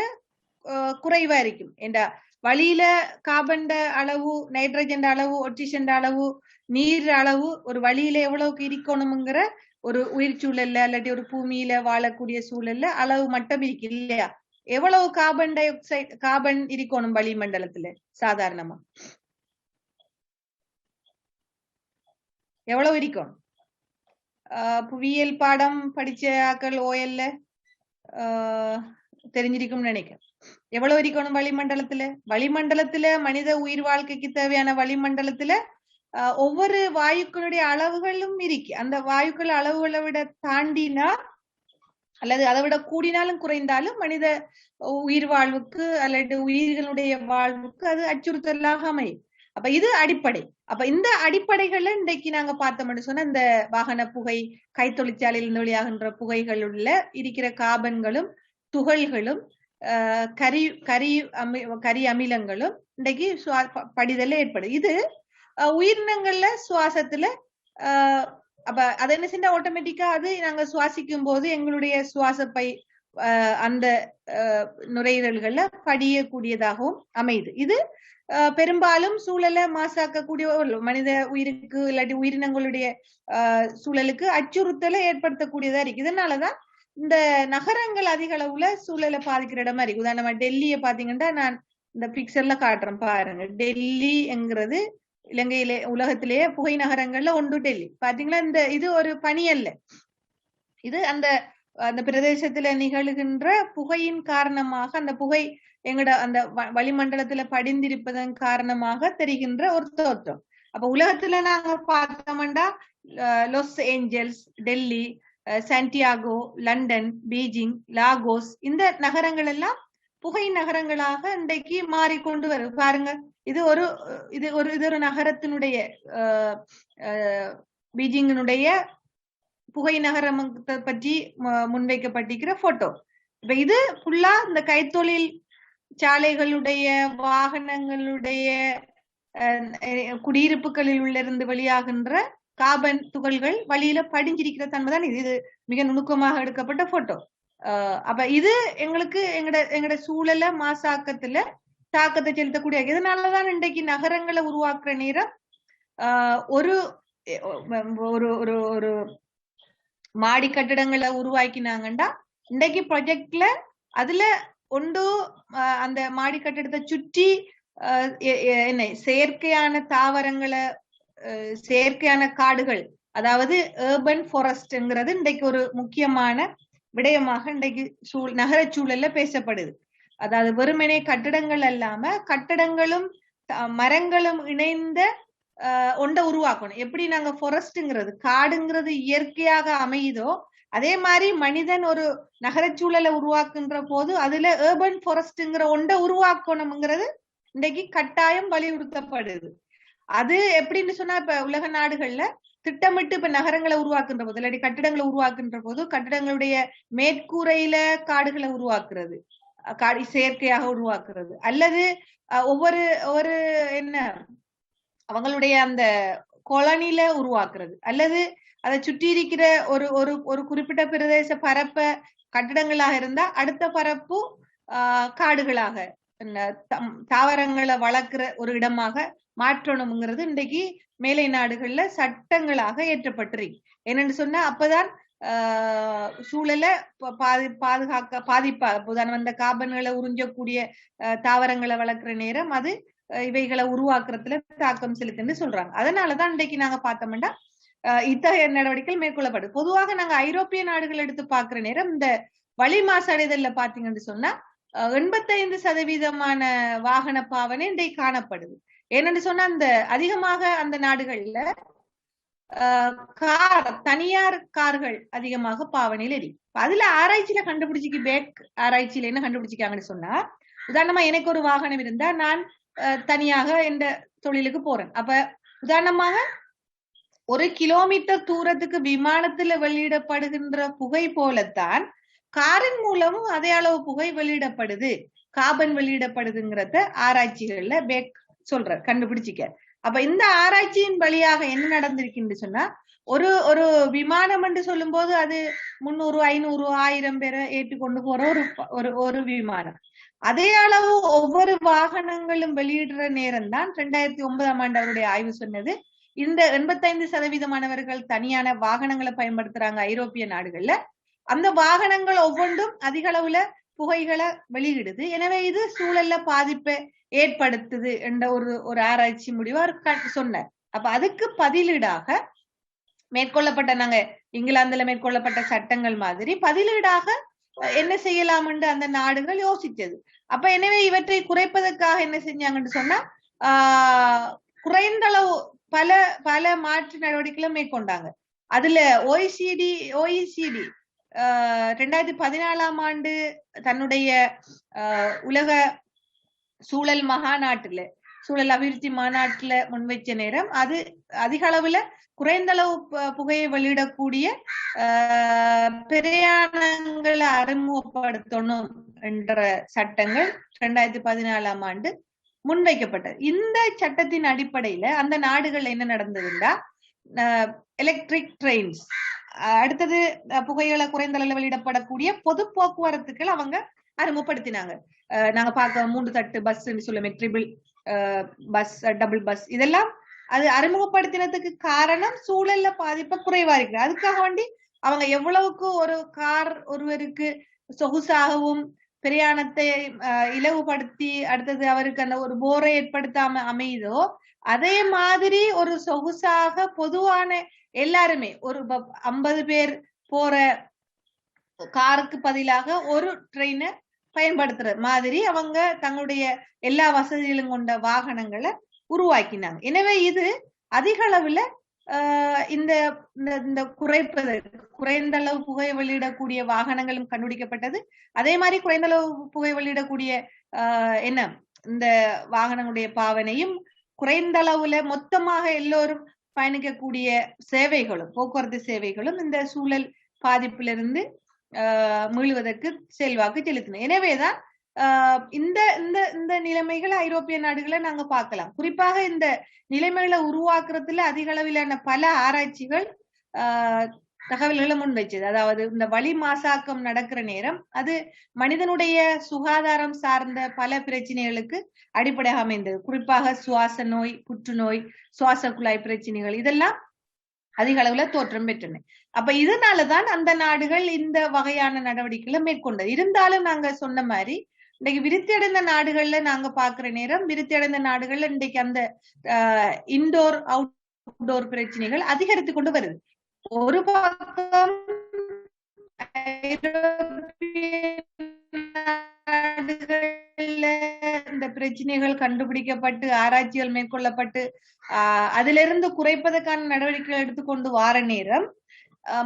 குறைவா இருக்கும். ஏண்டா வழியில கார்பன் அளவு, நைட்ரஜன் அளவு, ஆக்சிஜன் அளவு, நீர் அளவு ஒரு வழியில எவ்வளவுக்கு இருக்கணும்ங்கிற ஒரு உயிர் சூழல்ல இல்லாட்டி ஒரு பூமியில வாழக்கூடிய சூழல்ல அளவு மட்டும் இருக்கு இல்லையா? எவ்வளவு கார்பன் டை ஆக்சைடு கார்பன் இருக்கணும் வளிமண்டலத்துல சாதாரணமா எவ்வளவு இருக்கணும்? புவியியல் பாடம் படிச்ச ஆக்கள் ஓயல்ல தெரிஞ்சிருக்கும்னு நினைக்கிறேன். எவ்வளவு இருக்கணும் வளிமண்டலத்துல மனித உயிர் வாழ்க்கைக்கு தேவையான வளிமண்டலத்துல ஒவ்வொரு வாயுக்களுடைய அளவுகளும் இருக்கு. அந்த வாயுக்கள் அளவுகளை விட தாண்டினா அல்லது அதை விட கூடினாலும் குறைந்தாலும் மனித உயிர் வாழ்வுக்கு அல்லது உயிர்களுடைய வாழ்வுக்கு அது அச்சுறுத்தலாக அமையும். அப்ப இது அடிப்படை. அப்ப இந்த அடிப்படைகள்ல இன்றைக்கு நாங்க பார்த்தோம்னு சொன்னா இந்த வாகன புகை, கைத்தொழிற்சாலையில் வெளியாகின்ற புகைகள் உள்ள இருக்கிற கார்பன்களும் துகள்களும் கரி அமிலங்களும் இன்றைக்கு படிதல்ல ஏற்படும். இது உயிரினங்கள்ல சுவாசத்துல அப்ப அது என்ன செஞ்சா ஆட்டோமேட்டிக்கா அது நாங்க சுவாசிக்கும் போது எங்களுடைய சுவாசப்பை அந்த நுரையீரல்கள்ல படியக்கூடியதாகவும் அமையுது. இது பெரும்பாலும் சூழலை மாசாக்கக்கூடிய மனித உயிருக்கு இல்லாட்டி உயிரினங்களுடைய சூழலுக்கு அச்சுறுத்தலை ஏற்படுத்தக்கூடியதா இருக்கு. இதனாலதான் இந்த நகரங்கள் அதிக அளவுல சூழலை பாதிக்கிற இடமா இருக்கு. உதாரணமா டெல்லியை பாத்தீங்கன்னா நான் இந்த பிக்சர்ல காட்டுறேன் பாருங்க. டெல்லிங்கிறது இலங்கையிலே உலகத்திலேயே புகை நகரங்கள்ல ஒன்று டெல்லி. பாத்தீங்களா, இந்த இது ஒரு பனி அல்ல, இது அந்த அந்த பிரதேசத்துல நிகழ்கின்ற புகையின் காரணமாக அந்த புகை எங்கட அந்த வளிமண்டலத்துல படிந்திருப்பதன் காரணமாக தெரிகின்ற ஒரு தோற்றம். அப்ப உலகத்துல நாங்க பார்த்தோம்னா Los Angeles, Delhi, Santiago, London, Beijing, Lagos இந்த நகரங்கள் எல்லாம் புகை நகரங்களாக இன்றைக்கு மாறிக்கொண்டு வரும். பாருங்க, இது ஒரு நகரத்தினுடைய பீஜிங்கினுடைய புகை நகரம் பற்றி முன்வைக்கப்பட்டிருக்கிற போட்டோ. இப்ப இது ஃபுல்லா இந்த கைத்தொழில் சாலைகளுடைய வாகனங்களுடைய குடியிருப்புகளில் உள்ள இருந்து வெளியாகின்ற கார்பன் துகள்கள் வழியில படிஞ்சிருக்கிற தன்மைதான் இது மிக நுணுக்கமாக எடுக்கப்பட்ட போட்டோ. அப்ப இது எங்களுக்கு எங்கட சூழல மாசாக்கத்துல தாக்கத்தை செலுத்தக்கூடிய. இதனாலதான் இன்றைக்கு நகரங்களை உருவாக்குற நேரம் ஒரு ஒரு மாடி கட்டிடங்களை உருவாக்கினாங்கண்டா இன்றைக்கு ப்ராஜெக்ட்ல அதுல ஒன்று அந்த மாடி கட்டிடத்தை சுற்றி என்ன செயற்கையான தாவரங்களை, செயற்கையான காடுகள், அதாவது ஏர்பன் ஃபாரஸ்ட்ங்கிறது இன்றைக்கு ஒரு முக்கியமான விடயமாக இன்றைக்கு நகர சூழல்ல பேசப்படுது. அதாவது வெறுமனே கட்டிடங்கள் அல்லாம கட்டிடங்களும் மரங்களும் இணைந்த ஒன்றை உருவாக்கணும். எப்படி நாங்க ஃபாரஸ்ட்ங்கிறது காடுங்கிறது இயற்கையாக அமையுதோ அதே மாதிரி மனிதன் ஒரு நகரச்சூழலை உருவாக்குன்ற போது அதுல ஏர்பன் ஃபாரஸ்ட்ங்கிற ஒன்றை உருவாக்கணும்ங்கிறது இன்றைக்கு கட்டாயம் வலியுறுத்தப்படுது. அது எப்படின்னு சொன்னா இப்ப உலக நாடுகள்ல திட்டமிட்டு இப்ப நகரங்களை உருவாக்குன்ற போது இல்லாட்டி கட்டிடங்களை உருவாக்குன்ற போது கட்டிடங்களுடைய மேற்கூரையில காடுகளை உருவாக்குறது, காடு செயற்கையாக உருவாக்குறது, அல்லது ஒவ்வொரு என்ன அவங்களுடைய அந்த கொலனில உருவாக்குறது, அல்லது அதை சுற்றி இருக்கிற ஒரு குறிப்பிட்ட பிரதேச பரப்ப கட்டிடங்களாக இருந்தா அடுத்த பரப்பு காடுகளாக தாவரங்களை வளர்க்கிற ஒரு இடமாக மாற்றணும்ங்கிறது இன்றைக்கு மேலை நாடுகள்ல சட்டங்களாக ஏற்றப்பட்டிருக்கு. என்னன்னு சொன்னா அப்பதான் சூழலை பாதிப்பா உதாரணம் இந்த கார்பன்களை உறிஞ்சக்கூடிய தாவரங்களை வளர்க்கிற நேரம் அது இவைகளை உருவாக்குறதுல தாக்கம் செலுத்துன்னு சொல்றாங்க. அதனாலதான் இன்றைக்கு நாங்க பார்த்தோம்னா இத்தகைய நடவடிக்கைகள் மேற்கொள்ளப்படுது. பொதுவாக நாங்க ஐரோப்பிய நாடுகள் எடுத்து பாக்குற நேரம் இந்த வளி மாசடைதல்ல பாத்தீங்கன்னு சொன்னா 85% வாகன பாவனை இன்றைக்கு காணப்படுது. ஏன்னு சொன்னா அந்த அதிகமாக அந்த நாடுகள்ல தனியார் கார்கள் அதிகமாக பாவனையில் எரி. அதுல ஆராய்ச்சியில கண்டுபிடிச்சிக்கு பேக் ஆராய்ச்சியில என்ன கண்டுபிடிச்சிக்காங்கன்னு சொன்னா, உதாரணமா எனக்கு ஒரு வாகனம் இருந்தா நான் தனியாக இந்த தொழிலுக்கு போறேன். அப்ப உதாரணமாக 1 கிலோமீட்டர் தூரத்துக்கு விமானத்துல வெளியிடப்படுகின்ற புகை போலத்தான் காரின் மூலமும் அதே அளவு புகை வெளியிடப்படுது, கார்பன் வெளியிடப்படுதுங்கிறத ஆராய்ச்சிகள்ல பேக் சொல்ற கண்டுபிடிச்சிக்க. அப்ப இந்த ஆராய்ச்சியின் வழியாக என்ன நடந்திருக்குன்னு சொன்னா, ஒரு விமானம் என்று சொல்லும் போது அது 300, 500, 1000 பேரை ஏற்றுக்கொண்டு போற ஒரு விமானம். அதே அளவு ஒவ்வொரு வாகனங்களும் வெளியிடுற நேரம் தான் 2009 அவருடைய ஆய்வு சொன்னது. இந்த 85% தனியான வாகனங்களை பயன்படுத்துறாங்க ஐரோப்பிய நாடுகள்ல. அந்த வாகனங்கள் ஒவ்வொன்றும் அதிக அளவுல புகைகளை வெளியிடுது. எனவே இது சூழல்ல பாதிப்பை ஏற்படுத்துது என்ற ஒரு ஆராய்ச்சி முடிவா சொன்னார். அப்ப அதுக்கு பதிலீடாக மேற்கொள்ளப்பட்ட நாங்க இங்கிலாந்துல மேற்கொள்ளப்பட்ட சட்டங்கள் மாதிரி பதிலீடாக என்ன செய்யலாம் என்று அந்த நாடுகள் யோசிச்சது. அப்ப எனவே இவற்றை குறைப்பதற்காக என்ன செஞ்சாங்கன்னு சொன்னா குறைந்த அளவு பல மாற்று நடவடிக்கைகளை மேற்கொண்டாங்க. அதுல OECD 2014 தன்னுடைய உலக சூழல் மாநாட்டுல சூழல் அபிவிருத்தி மாநாட்டுல முன்வைச்ச நேரம் அது அதிக அளவுல குறைந்த அளவு புகையை வெளியிடக்கூடிய பிரயாணங்களை அறிமுகப்படுத்தணும் என்ற சட்டங்கள் 2014 முன்வைக்கப்பட்டது. இந்த சட்டத்தின் அடிப்படையில அந்த நாடுகள் என்ன நடந்ததுன்னா எலக்ட்ரிக் ட்ரெயின்ஸ், அடுத்தது புகைகளை குறைந்த அளவில் வெளியிடப்படக்கூடிய பொது போக்குவரத்துக்கள் அவங்க அறிமுகப்படுத்தினாங்க. நாங்க பார்க்க 3 தட்டு பஸ் சொல்லுமே, ட்ரிபிள் பஸ், டபுள் பஸ், இதெல்லாம் அது அறிமுகப்படுத்தினதுக்கு காரணம் சூழல்ல பாதிப்பை குறைவா இருக்கு. அதுக்காக வேண்டி அவங்க எவ்வளவுக்கு ஒரு கார் ஒருவருக்கு சொகுசாகவும் பிரயாணத்தை இலவுபடுத்தி அடுத்தது அவருக்கு அந்த ஒரு போரை ஏற்படுத்தாம அமையுதோ, அதே மாதிரி ஒரு சொகுசாக பொதுவான எல்லாருமே ஒரு 50 பேர் போற காருக்கு பதிலாக ஒரு ட்ரெயினை பயன்படுத்துற மாதிரி அவங்க தங்களுடைய எல்லா வசதிகளும் கொண்ட வாகனங்களை உருவாக்கினாங்க. எனவே இது அதிக அளவுல இந்த குறைந்த அளவு புகை வெளியிடக்கூடிய வாகனங்களும் கண்டுபிடிக்கப்பட்டது. அதே மாதிரி குறைந்த அளவு புகை வெளியிடக்கூடிய என்ன இந்த வாகனங்களுடைய பாவனையும் குறைந்த அளவுல மொத்தமாக எல்லோரும் பயணிக்கக்கூடிய சேவைகளும் போக்குவரத்து சேவைகளும் இந்த சூழல் பாதிப்பிலிருந்து மீளுவதற்கு செல்வாக்கு செலுத்தின. எனவேதான் இந்த இந்த இந்த நிலைமைகளை ஐரோப்பிய நாடுகளை நாங்க பார்க்கலாம். குறிப்பாக இந்த நிலைமைகளை உருவாக்குறதுல அதிக அளவிலான பல ஆராய்ச்சிகள் தகவல்களை முன்வைச்சது. அதாவது இந்த வளி மாசாக்கம் நடக்கிற நேரம் அது மனிதனுடைய சுகாதாரம் சார்ந்த பல பிரச்சனைகளுக்கு அடிப்படையாக அமைந்தது. குறிப்பாக சுவாச நோய், புற்றுநோய், சுவாச குழாய் பிரச்சனைகள் இதெல்லாம் அதிக அளவுல தோற்றம் பெற்றன. அப்ப இதனாலதான் அந்த நாடுகள் இந்த வகையான நடவடிக்கைகளை மேற்கொண்டது. இருந்தாலும் நாங்க சொன்ன மாதிரி இன்னைக்கு விருத்தி அடைந்த நாடுகள்ல நாங்க பாக்குற நேரம், விருத்தி அடைந்த நாடுகள்ல இன்றைக்கு அந்த இன்டோர் அவுட்டோர் பிரச்சனைகள் அதிகரித்து கொண்டு வருது. ஒரு பக்கம் இந்த பிரச்சனைகள் கண்டுபிடிக்கப்பட்டு ஆராய்ச்சிகள் மேற்கொள்ளப்பட்டு அதிலிருந்து குறைப்பதற்கான நடவடிக்கைகள் எடுத்துக்கொண்டு வார நேரம்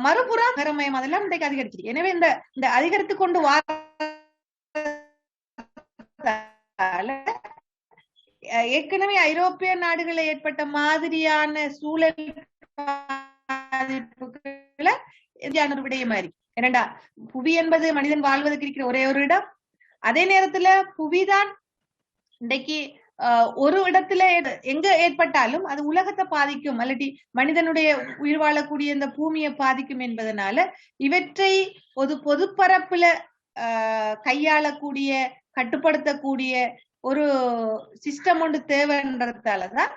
மறுபுறம் நகரமயம் அதெல்லாம் இன்றைக்கு அதிகரிச்சு. எனவே இந்த அதிகரித்து கொண்டு வார ஏற்கனவே ஐரோப்பிய நாடுகளில் ஏற்பட்ட மாதிரியான சூழல் ஒரு விடயமா இருக்கு. ஏனண்டா புவி என்பது மனிதன் வாழ்வதற்கு இருக்கிற ஒரே ஒரு இடம். அதே நேரத்துல புவிதான் இன்றைக்கு ஒரு இடத்துல எங்க ஏற்பட்டாலும் அது உலகத்தை பாதிக்கும், அல்லது மனிதனுடைய உயிர் வாழக்கூடிய இந்த பூமியை பாதிக்கும் என்பதனால இவற்றை ஒரு பொதுப்பரப்புல கையாளக்கூடிய கட்டுப்படுத்தக்கூடிய ஒரு சிஸ்டம் ஒன்று தேவைன்றதாலதான்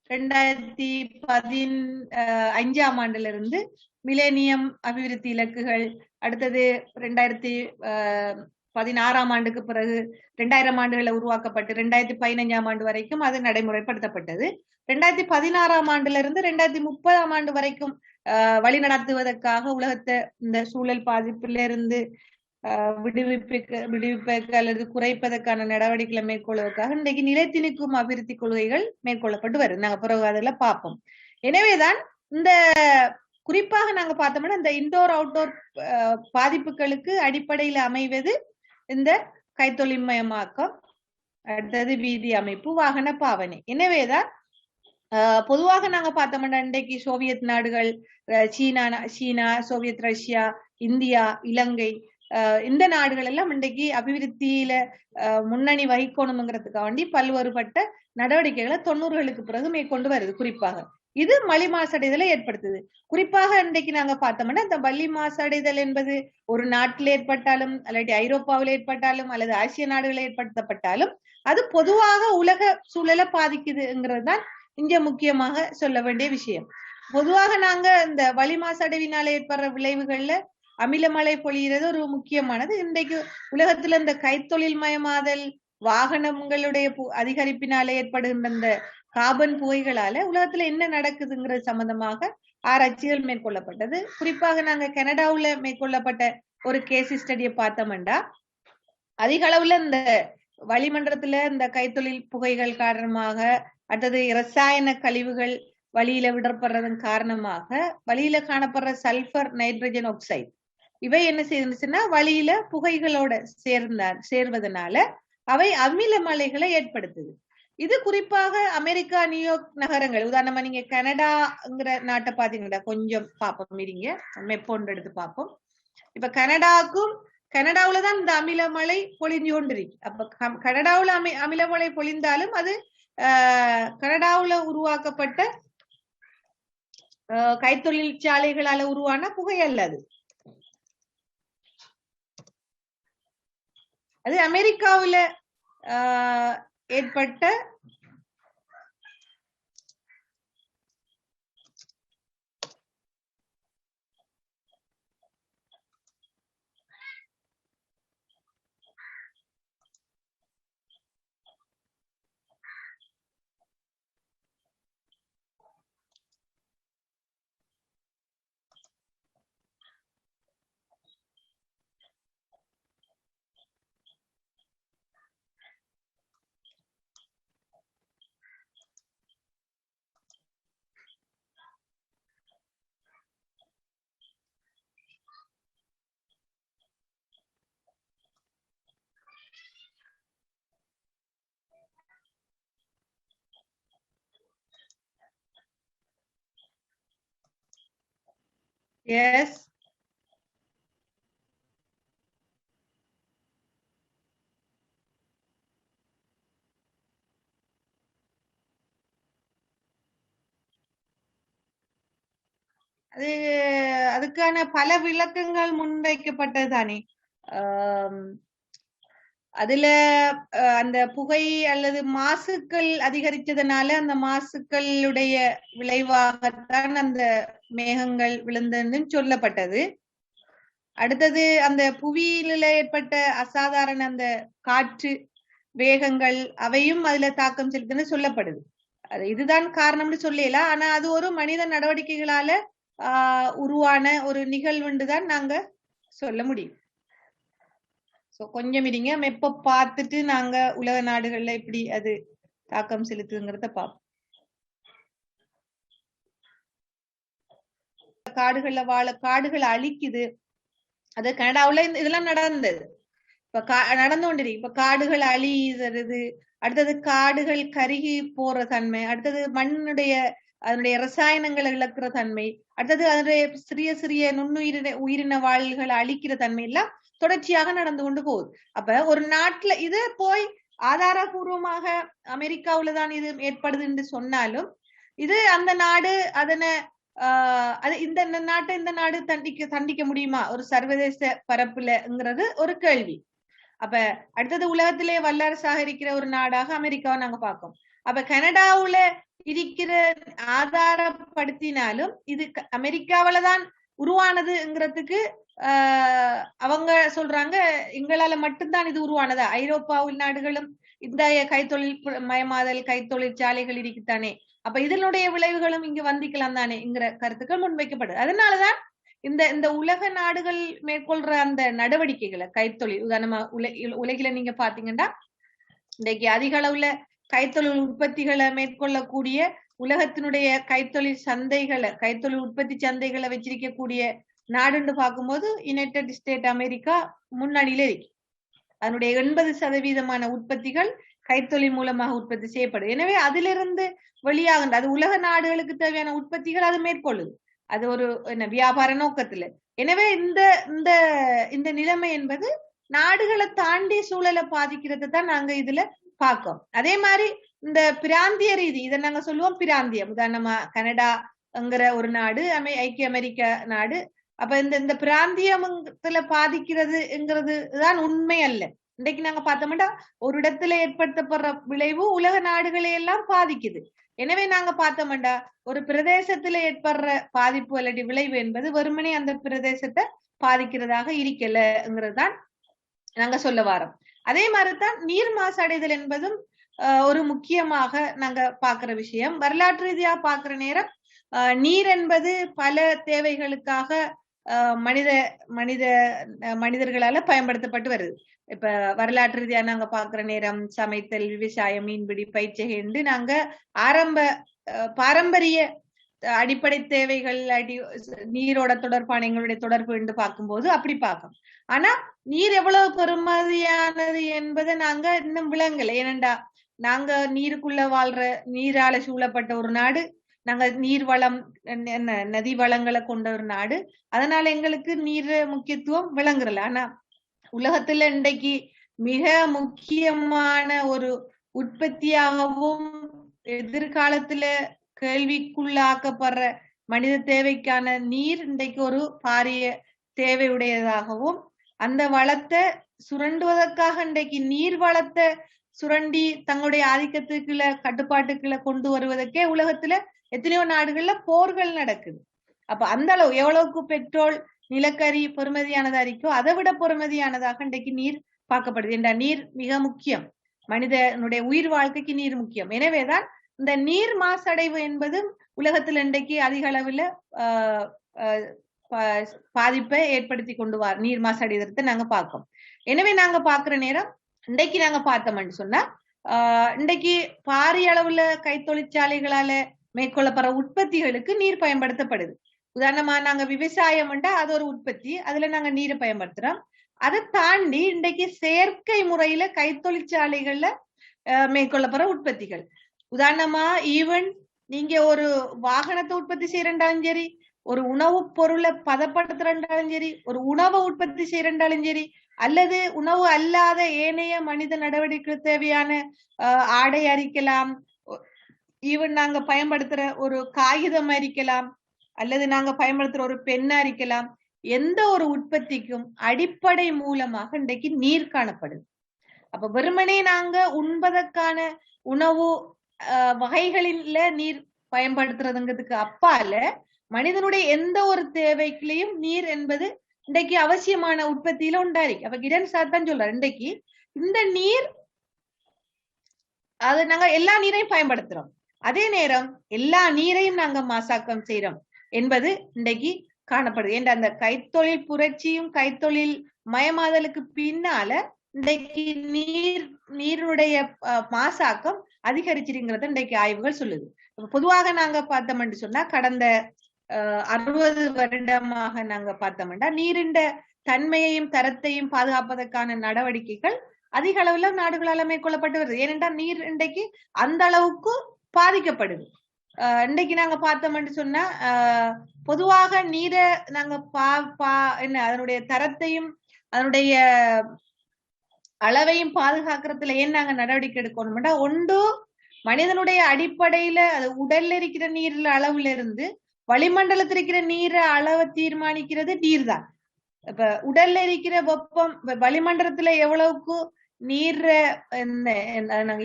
2015ஆம் ஆண்டுல இருந்து மிலேனியம் அபிவிருத்தி இலக்குகள், அடுத்தது 2016ஆம் ஆண்டுக்கு பிறகு 2000 ஆண்டுகளை உருவாக்கப்பட்டு 2015ஆம் ஆண்டு வரைக்கும் அது நடைமுறைப்படுத்தப்பட்டது. 2016ஆம் ஆண்டுல இருந்து 2030ஆம் ஆண்டு வரைக்கும் வழி நடத்துவதற்காக உலகத்தை இந்த சூழல் பாதிப்பிலிருந்து விடுவிப்பதற்கு அல்லது குறைப்பதற்கான நடவடிக்கைகளை மேற்கொள்வதற்காக இன்றைக்கு நிலைத்து நிற்கும் அபிவிருத்தி கொள்கைகள் மேற்கொள்ளப்பட்டு வருது. நாங்க பிறகு அதுல பார்ப்போம். எனவேதான் இந்த குறிப்பாக நாங்க பார்த்தோம்னா இந்த இன்டோர் அவுட்டோர் பாதிப்புகளுக்கு அடிப்படையில் அமைவது இந்த கைத்தொழில்மயமாக்கம், அடுத்தது வீதி அமைப்பு, வாகன பாவனை. எனவேதான் பொதுவாக நாங்க பார்த்தோம்னா இன்றைக்கு சோவியத் நாடுகள், சீனா, சோவியத் ரஷ்யா, இந்தியா, இலங்கை, இந்த நாடுகள் எல்லாம் இன்றைக்கு அபிவிருத்தியில முன்னணி வகிக்கணுங்கிறதுக்காக வேண்டி பல்வேறுபட்ட நடவடிக்கைகளை 90களுக்கு பிறகு மேற்கொண்டு வருது. குறிப்பாக இது வளி மாசடைதலை ஏற்படுத்துது. குறிப்பாக இன்றைக்கு நாங்க பார்த்தோம்னா இந்த வளி மாசடைதல் என்பது ஒரு நாட்டில் ஏற்பட்டாலும் அல்லது ஐரோப்பாவில் ஏற்பட்டாலும் அல்லது ஆசிய நாடுகளில் ஏற்படுத்தப்பட்டாலும் அது பொதுவாக உலக சூழலை பாதிக்குதுங்கிறது தான் இங்க முக்கியமாக சொல்ல வேண்டிய விஷயம். பொதுவாக நாங்க இந்த வளி மாசடைவினால ஏற்படுற விளைவுகள்ல அமிலமழை பொழிகிறது ஒரு முக்கியமானது. இன்றைக்கு உலகத்துல இந்த கைத்தொழில் மயமாதல், வாகனங்களுடைய அதிகரிப்பினால ஏற்படுகின்ற இந்த கார்பன் புகைகளால உலகத்துல என்ன நடக்குதுங்கிறது சம்பந்தமாக ஆராய்ச்சிகள் மேற்கொள்ளப்பட்டது. குறிப்பாக நாங்க கனடாவுல மேற்கொள்ளப்பட்ட ஒரு கேஸ் ஸ்டடியை பார்த்தோம்னா அதிக அளவுல இந்த வளிமண்டலத்துல இந்த கைத்தொழில் புகைகள் காரணமாக, அடுத்தது இரசாயன கழிவுகள் வழியில விடப்படுறதன் காரணமாக வழியில காணப்படுற சல்பர், நைட்ரஜன் ஆக்சைடு இவை என்ன செய்யுதுன்னா வழியில புகைகளோட சேர்வதனால அவை அமில மலைகளை ஏற்படுத்துது. இது குறிப்பாக அமெரிக்கா, நியூயார்க் நகரங்கள், உதாரணமா நீங்க கனடாங்கிற நாட்டை பாத்தீங்கன்னா கொஞ்சம் பார்ப்போம், இருங்க மெப்போன்று எடுத்து பார்ப்போம். இப்ப கனடாவுலதான் இந்த அமிலமழை பொழிஞ்சு கொண்டிருக்கு. அப்ப கனடாவுல அமிலமழை பொழிந்தாலும் அது கனடாவுல உருவாக்கப்பட்ட கைத்தொழிற்சாலைகளால உருவான புகை அல்ல அது அமெரிக்காவுல ஏற்பட்ட எஸ் அது அதுக்கான பல விளக்கங்கள் முன்வைக்கப்பட்டது தானே. அதுல அந்த புகை அல்லது மாசுக்கள் அதிகரித்ததுனால அந்த மாசுக்களுடைய விளைவாகத்தான் அந்த மேகங்கள் விழுந்ததுன்னு சொல்லப்பட்டது. அடுத்தது அந்த புவியில ஏற்பட்ட அசாதாரண அந்த காற்று வேகங்கள் அவையும் அதுல தாக்கம் செலுத்துன்னு சொல்லப்படுது. அது இதுதான் காரணம்னு சொல்லலாம். ஆனா அது ஒரு மனித நடவடிக்கைகளால உருவான ஒரு நிகழ்வுன்னு தான் நாங்க சொல்ல முடியும். கொஞ்சம் இருங்க, எப்ப பார்த்துட்டு நாங்க உலக நாடுகள்ல இப்படி அது தாக்கம் செலுத்துங்கிறத பார்ப்போம். காடுகள்ல காடுகளை அழிக்குது. அது கனடாவுல இதெல்லாம் நடந்தது. இப்ப நடந்து கொண்டிருக்கு. இப்ப காடுகள் அழிகிறது, அடுத்தது காடுகள் கருகி போற தன்மை, அடுத்தது மண்ணுடைய அதனுடைய ரசாயனங்களை இழக்கிற தன்மை, அடுத்தது அதனுடைய சிறிய சிறிய உயிரின வாழ்களை அழிக்கிற தன்மை எல்லாம் தொடர்ச்சியாக நடந்து கொண்டு போகுது. அப்ப ஒரு நாட்டுல இது போய் ஆதாரபூர்வமாக அமெரிக்காவுலதான் இது ஏற்படுது என்று சொன்னாலும் இது அந்த நாடு அதனை அது இந்த நாட்டை இந்த நாடு தண்டிக்க முடியுமா ஒரு சர்வதேச பரப்புலங்கிறது ஒரு கேள்வி. அப்ப அடுத்தது உலகத்திலே வல்லரசாக இருக்கிற ஒரு நாடாக அமெரிக்காவை நாங்க பார்க்கோம். அப்ப கனடாவுல இருக்கிற ஆதாரப்படுத்தினாலும் இது அமெரிக்காவில தான் உருவானதுங்கிறதுக்கு அவங்க சொல்றாங்க எங்களால மட்டும்தான் இது உருவானதா, ஐரோப்பா உள்நாடுகளும் இந்த கைத்தொழில் மயமாதல் கைத்தொழிற்சாலைகள் இருக்குத்தானே, அப்ப இதனுடைய விளைவுகளும் இங்க வந்திக்கலாம் தானேங்கிற கருத்துக்கள் முன்வைக்கப்படுது. அதனாலதான் இந்த உலக நாடுகள் மேற்கொள்ற அந்த நடவடிக்கைகளை கைத்தொழில் உதாரணமா உலகில நீங்க பாத்தீங்கன்னா இன்றைக்கு அதிக அளவுல கைத்தொழில் உற்பத்திகளை மேற்கொள்ளக்கூடிய உலகத்தினுடைய கைத்தொழில் சந்தைகளை கைத்தொழில் உற்பத்தி சந்தைகளை வச்சிருக்கக்கூடிய நாடுன்னு பார்க்கும்போது யுனைடெட் ஸ்டேட் அமெரிக்கா முன்னணியில இருக்கு. அதனுடைய 80% உற்பத்திகள் கைத்தொழில் மூலமாக உற்பத்தி செய்யப்படுது. எனவே அதிலிருந்து வெளியாகின்ற அது உலக நாடுகளுக்கு தேவையான உற்பத்திகள் அது மேற்கொள்ளுது. அது ஒரு என்ன வியாபார நோக்கத்துல. எனவே இந்த நிலைமை என்பது நாடுகளை தாண்டி சூழலை பாதிக்கிறத தான் நாங்க இதுல பார்க்கோம். அதே மாதிரி இந்த பிராந்திய ரீதி இதை நாங்க சொல்லுவோம் பிராந்தியம். உதாரணமா கனடாங்கிற ஒரு நாடு, ஐக்கிய அமெரிக்க நாடு. அப்ப இந்த பிராந்தியத்துல பாதிக்கிறதுங்கிறது தான் உண்மை அல்ல. இன்றைக்கு நாங்க பார்த்தோம்னா ஒரு இடத்துல ஏற்படுத்தப்படுற விளைவு உலக நாடுகளை எல்லாம் பாதிக்குது. எனவே நாங்க பார்த்தோம்டா ஒரு பிரதேசத்துல ஏற்படுற பாதிப்பு அல்லது விளைவு என்பது வெறுமனே அந்த பிரதேசத்தை பாதிக்கிறதாக இருக்கலங்கிறது தான் நாங்க சொல்ல வாரோம். அதே மாதிரிதான் நீர் மாசடைதல் என்பதும் ஒரு முக்கியமாக நாங்க பாக்குற விஷயம். வரலாற்று ரீதியா பாக்குற நேரம் நீர் என்பது பல தேவைகளுக்காக மனிதர்களால பயன்படுத்தப்பட்டு வருது. இப்ப வரலாற்று ரீதியா நாங்க பாக்குற நேரம் சமைத்தல், விவசாயம், மீன்பிடி, பயிற்சிகை என்று நாங்க பாரம்பரிய அடிப்படை தேவைகள் நீரோட தொடர்பான எங்களுடைய தொடர்பு என்று பார்க்கும்போது அப்படி பார்க்கணும். ஆனா நீர் எவ்வளவு பெருமதியானது என்பதை நாங்க இன்னும் விளங்கல. ஏனென்றா நாங்க நீருக்குள்ள வாழ்ற நீரால சூழப்பட்ட ஒரு நாடு, நாங்க நீர் வளம் நதி வளங்களை கொண்ட ஒரு நாடு. அதனால எங்களுக்கு நீர் முக்கியத்துவம் விளங்குறல. ஆனா உலகத்துல இன்றைக்கு மிக முக்கியமான ஒரு உற்பத்தியாகவும் எதிர்காலத்துல கேள்விக்குள்ளாக்கப்படுற மனித தேவைக்கான நீர் இன்றைக்கு ஒரு பாரிய தேவையுடையதாகவும், அந்த வளத்தை சுரண்டுவதற்காக இன்றைக்கு நீர் வளத்தை சுரண்டி தங்களுடைய ஆதிக்கத்துக்குள்ள கட்டுப்பாட்டுக்குள்ள கொண்டு வருவதற்கே உலகத்துல எத்தனையோ நாடுகள்ல போர்கள் நடக்குது. அப்ப அந்த அளவு எவ்வளவுக்கு பெட்ரோல் நிலக்கரி பொறுமதியானதா இருக்கோ அதை விட பொறுமதியானதாக இன்றைக்கு நீர் பார்க்கப்படுது. என்ற நீர் மிக முக்கியம், மனிதனுடைய உயிர் வாழ்க்கைக்கு நீர் முக்கியம். எனவேதான் இந்த நீர் மாசடைவு என்பது உலகத்துல இன்றைக்கு அதிக அளவுல பாதிப்பை ஏற்படுத்தி கொண்டு வர நீர் மாசடைதத்தை நாங்க பார்க்கோம். எனவே நாங்க பாக்குற நேரம் இன்றைக்கு நாங்க பார்த்தோம்னு சொன்னா இன்றைக்கு பாரிய அளவுல கைத்தொழிற்சாலைகளால மேற்கொள்ளப்படுற உற்பத்திகளுக்கு நீர் பயன்படுத்தப்படுது. உதாரணமா நாங்க விவசாயம் அது ஒரு உற்பத்தி, அதுல நாங்க நீரை பயன்படுத்துறோம். அதை தாண்டி இன்றைக்கு செயற்கை முறையில கைத்தொழிற்சாலைகள்ல மேற்கொள்ளப்படுற உற்பத்திகள், உதாரணமா ஈவன் நீங்க ஒரு வாகனத்தை உற்பத்தி செய்யறண்டாலும் சரி, ஒரு உணவு பொருளை பதப்படுத்துறாலும் சரி, ஒரு உணவை உற்பத்தி செய்யறாலும் சரி, அல்லது உணவு அல்லாத ஏனைய மனித நடவடிக்கை தேவையான ஆடை அரிக்கலாம், ஈவன் நாங்க பயன்படுத்துற ஒரு காகிதம் அரிக்கலாம், அல்லது நாங்க பயன்படுத்துற ஒரு பெண் அரிக்கலாம். எந்த ஒரு உற்பத்திக்கும் அடிப்படை மூலமாக இன்றைக்கு நீர் காணப்படுது. அப்ப வெறுமனே நாங்க உண்பதற்கான உணவு வகைகளில நீர் பயன்படுத்துறதுங்கிறதுக்கு அப்பால மனிதனுடைய எந்த ஒரு தேவைக்குள்ளேயும் நீர் என்பது இன்றைக்கு அவசியமான உற்பத்தியில உண்டாயிருக்கு. அப்ப கிரண் சார் தான் சொல்றாரு, இன்றைக்கு இந்த நீர் அது நாங்க எல்லா நீரையும் பயன்படுத்துறோம், அதே நேரம் எல்லா நீரையும் நாங்க மாசாக்கம் செய்யறோம் என்பது இன்றைக்கு காணப்படுது. என்ற அந்த கைத்தொழில் புரட்சியும் கைத்தொழில் மயமாதலுக்கு பின்னால இன்றைக்கு நீருடைய மாசாக்கம் அதிகரிச்சிருங்கிறத இன்றைக்கு ஆய்வுகள் சொல்லுது. பொதுவாக நாங்க பார்த்தோம்னு சொன்னா கடந்த 60 வருடமாக நாங்க பார்த்தோம்னா நீரின் தன்மையையும் தரத்தையும் பாதுகாப்பதற்கான நடவடிக்கைகள் அதிக அளவுல நாடுகளால மேற்கொள்ளப்பட்டு வருது. ஏனென்றால் நீர் இன்றைக்கு அந்த அளவுக்கு பாதிக்கப்படுது. இன்றைக்கு நாங்க பார்த்தோம்னு சொன்னா பொதுவாக நீரை நாங்க என்ன அதனுடைய தரத்தையும் அதனுடைய அளவையும் பாதுகாக்கிறதுல ஏன் நாங்க நடவடிக்கை எடுக்கணும்னா, ஒன்று மனிதனுடைய அடிப்படையில அது உடல்ல இருக்கிற நீர் அளவுல இருந்து வளிமண்டலத்தில் இருக்கிற நீரை அளவை தீர்மானிக்கிறது நீர் தான். இப்ப உடல்ல இருக்கிற வெப்பம் வளிமண்டலத்துல எவ்வளவுக்கு நீர்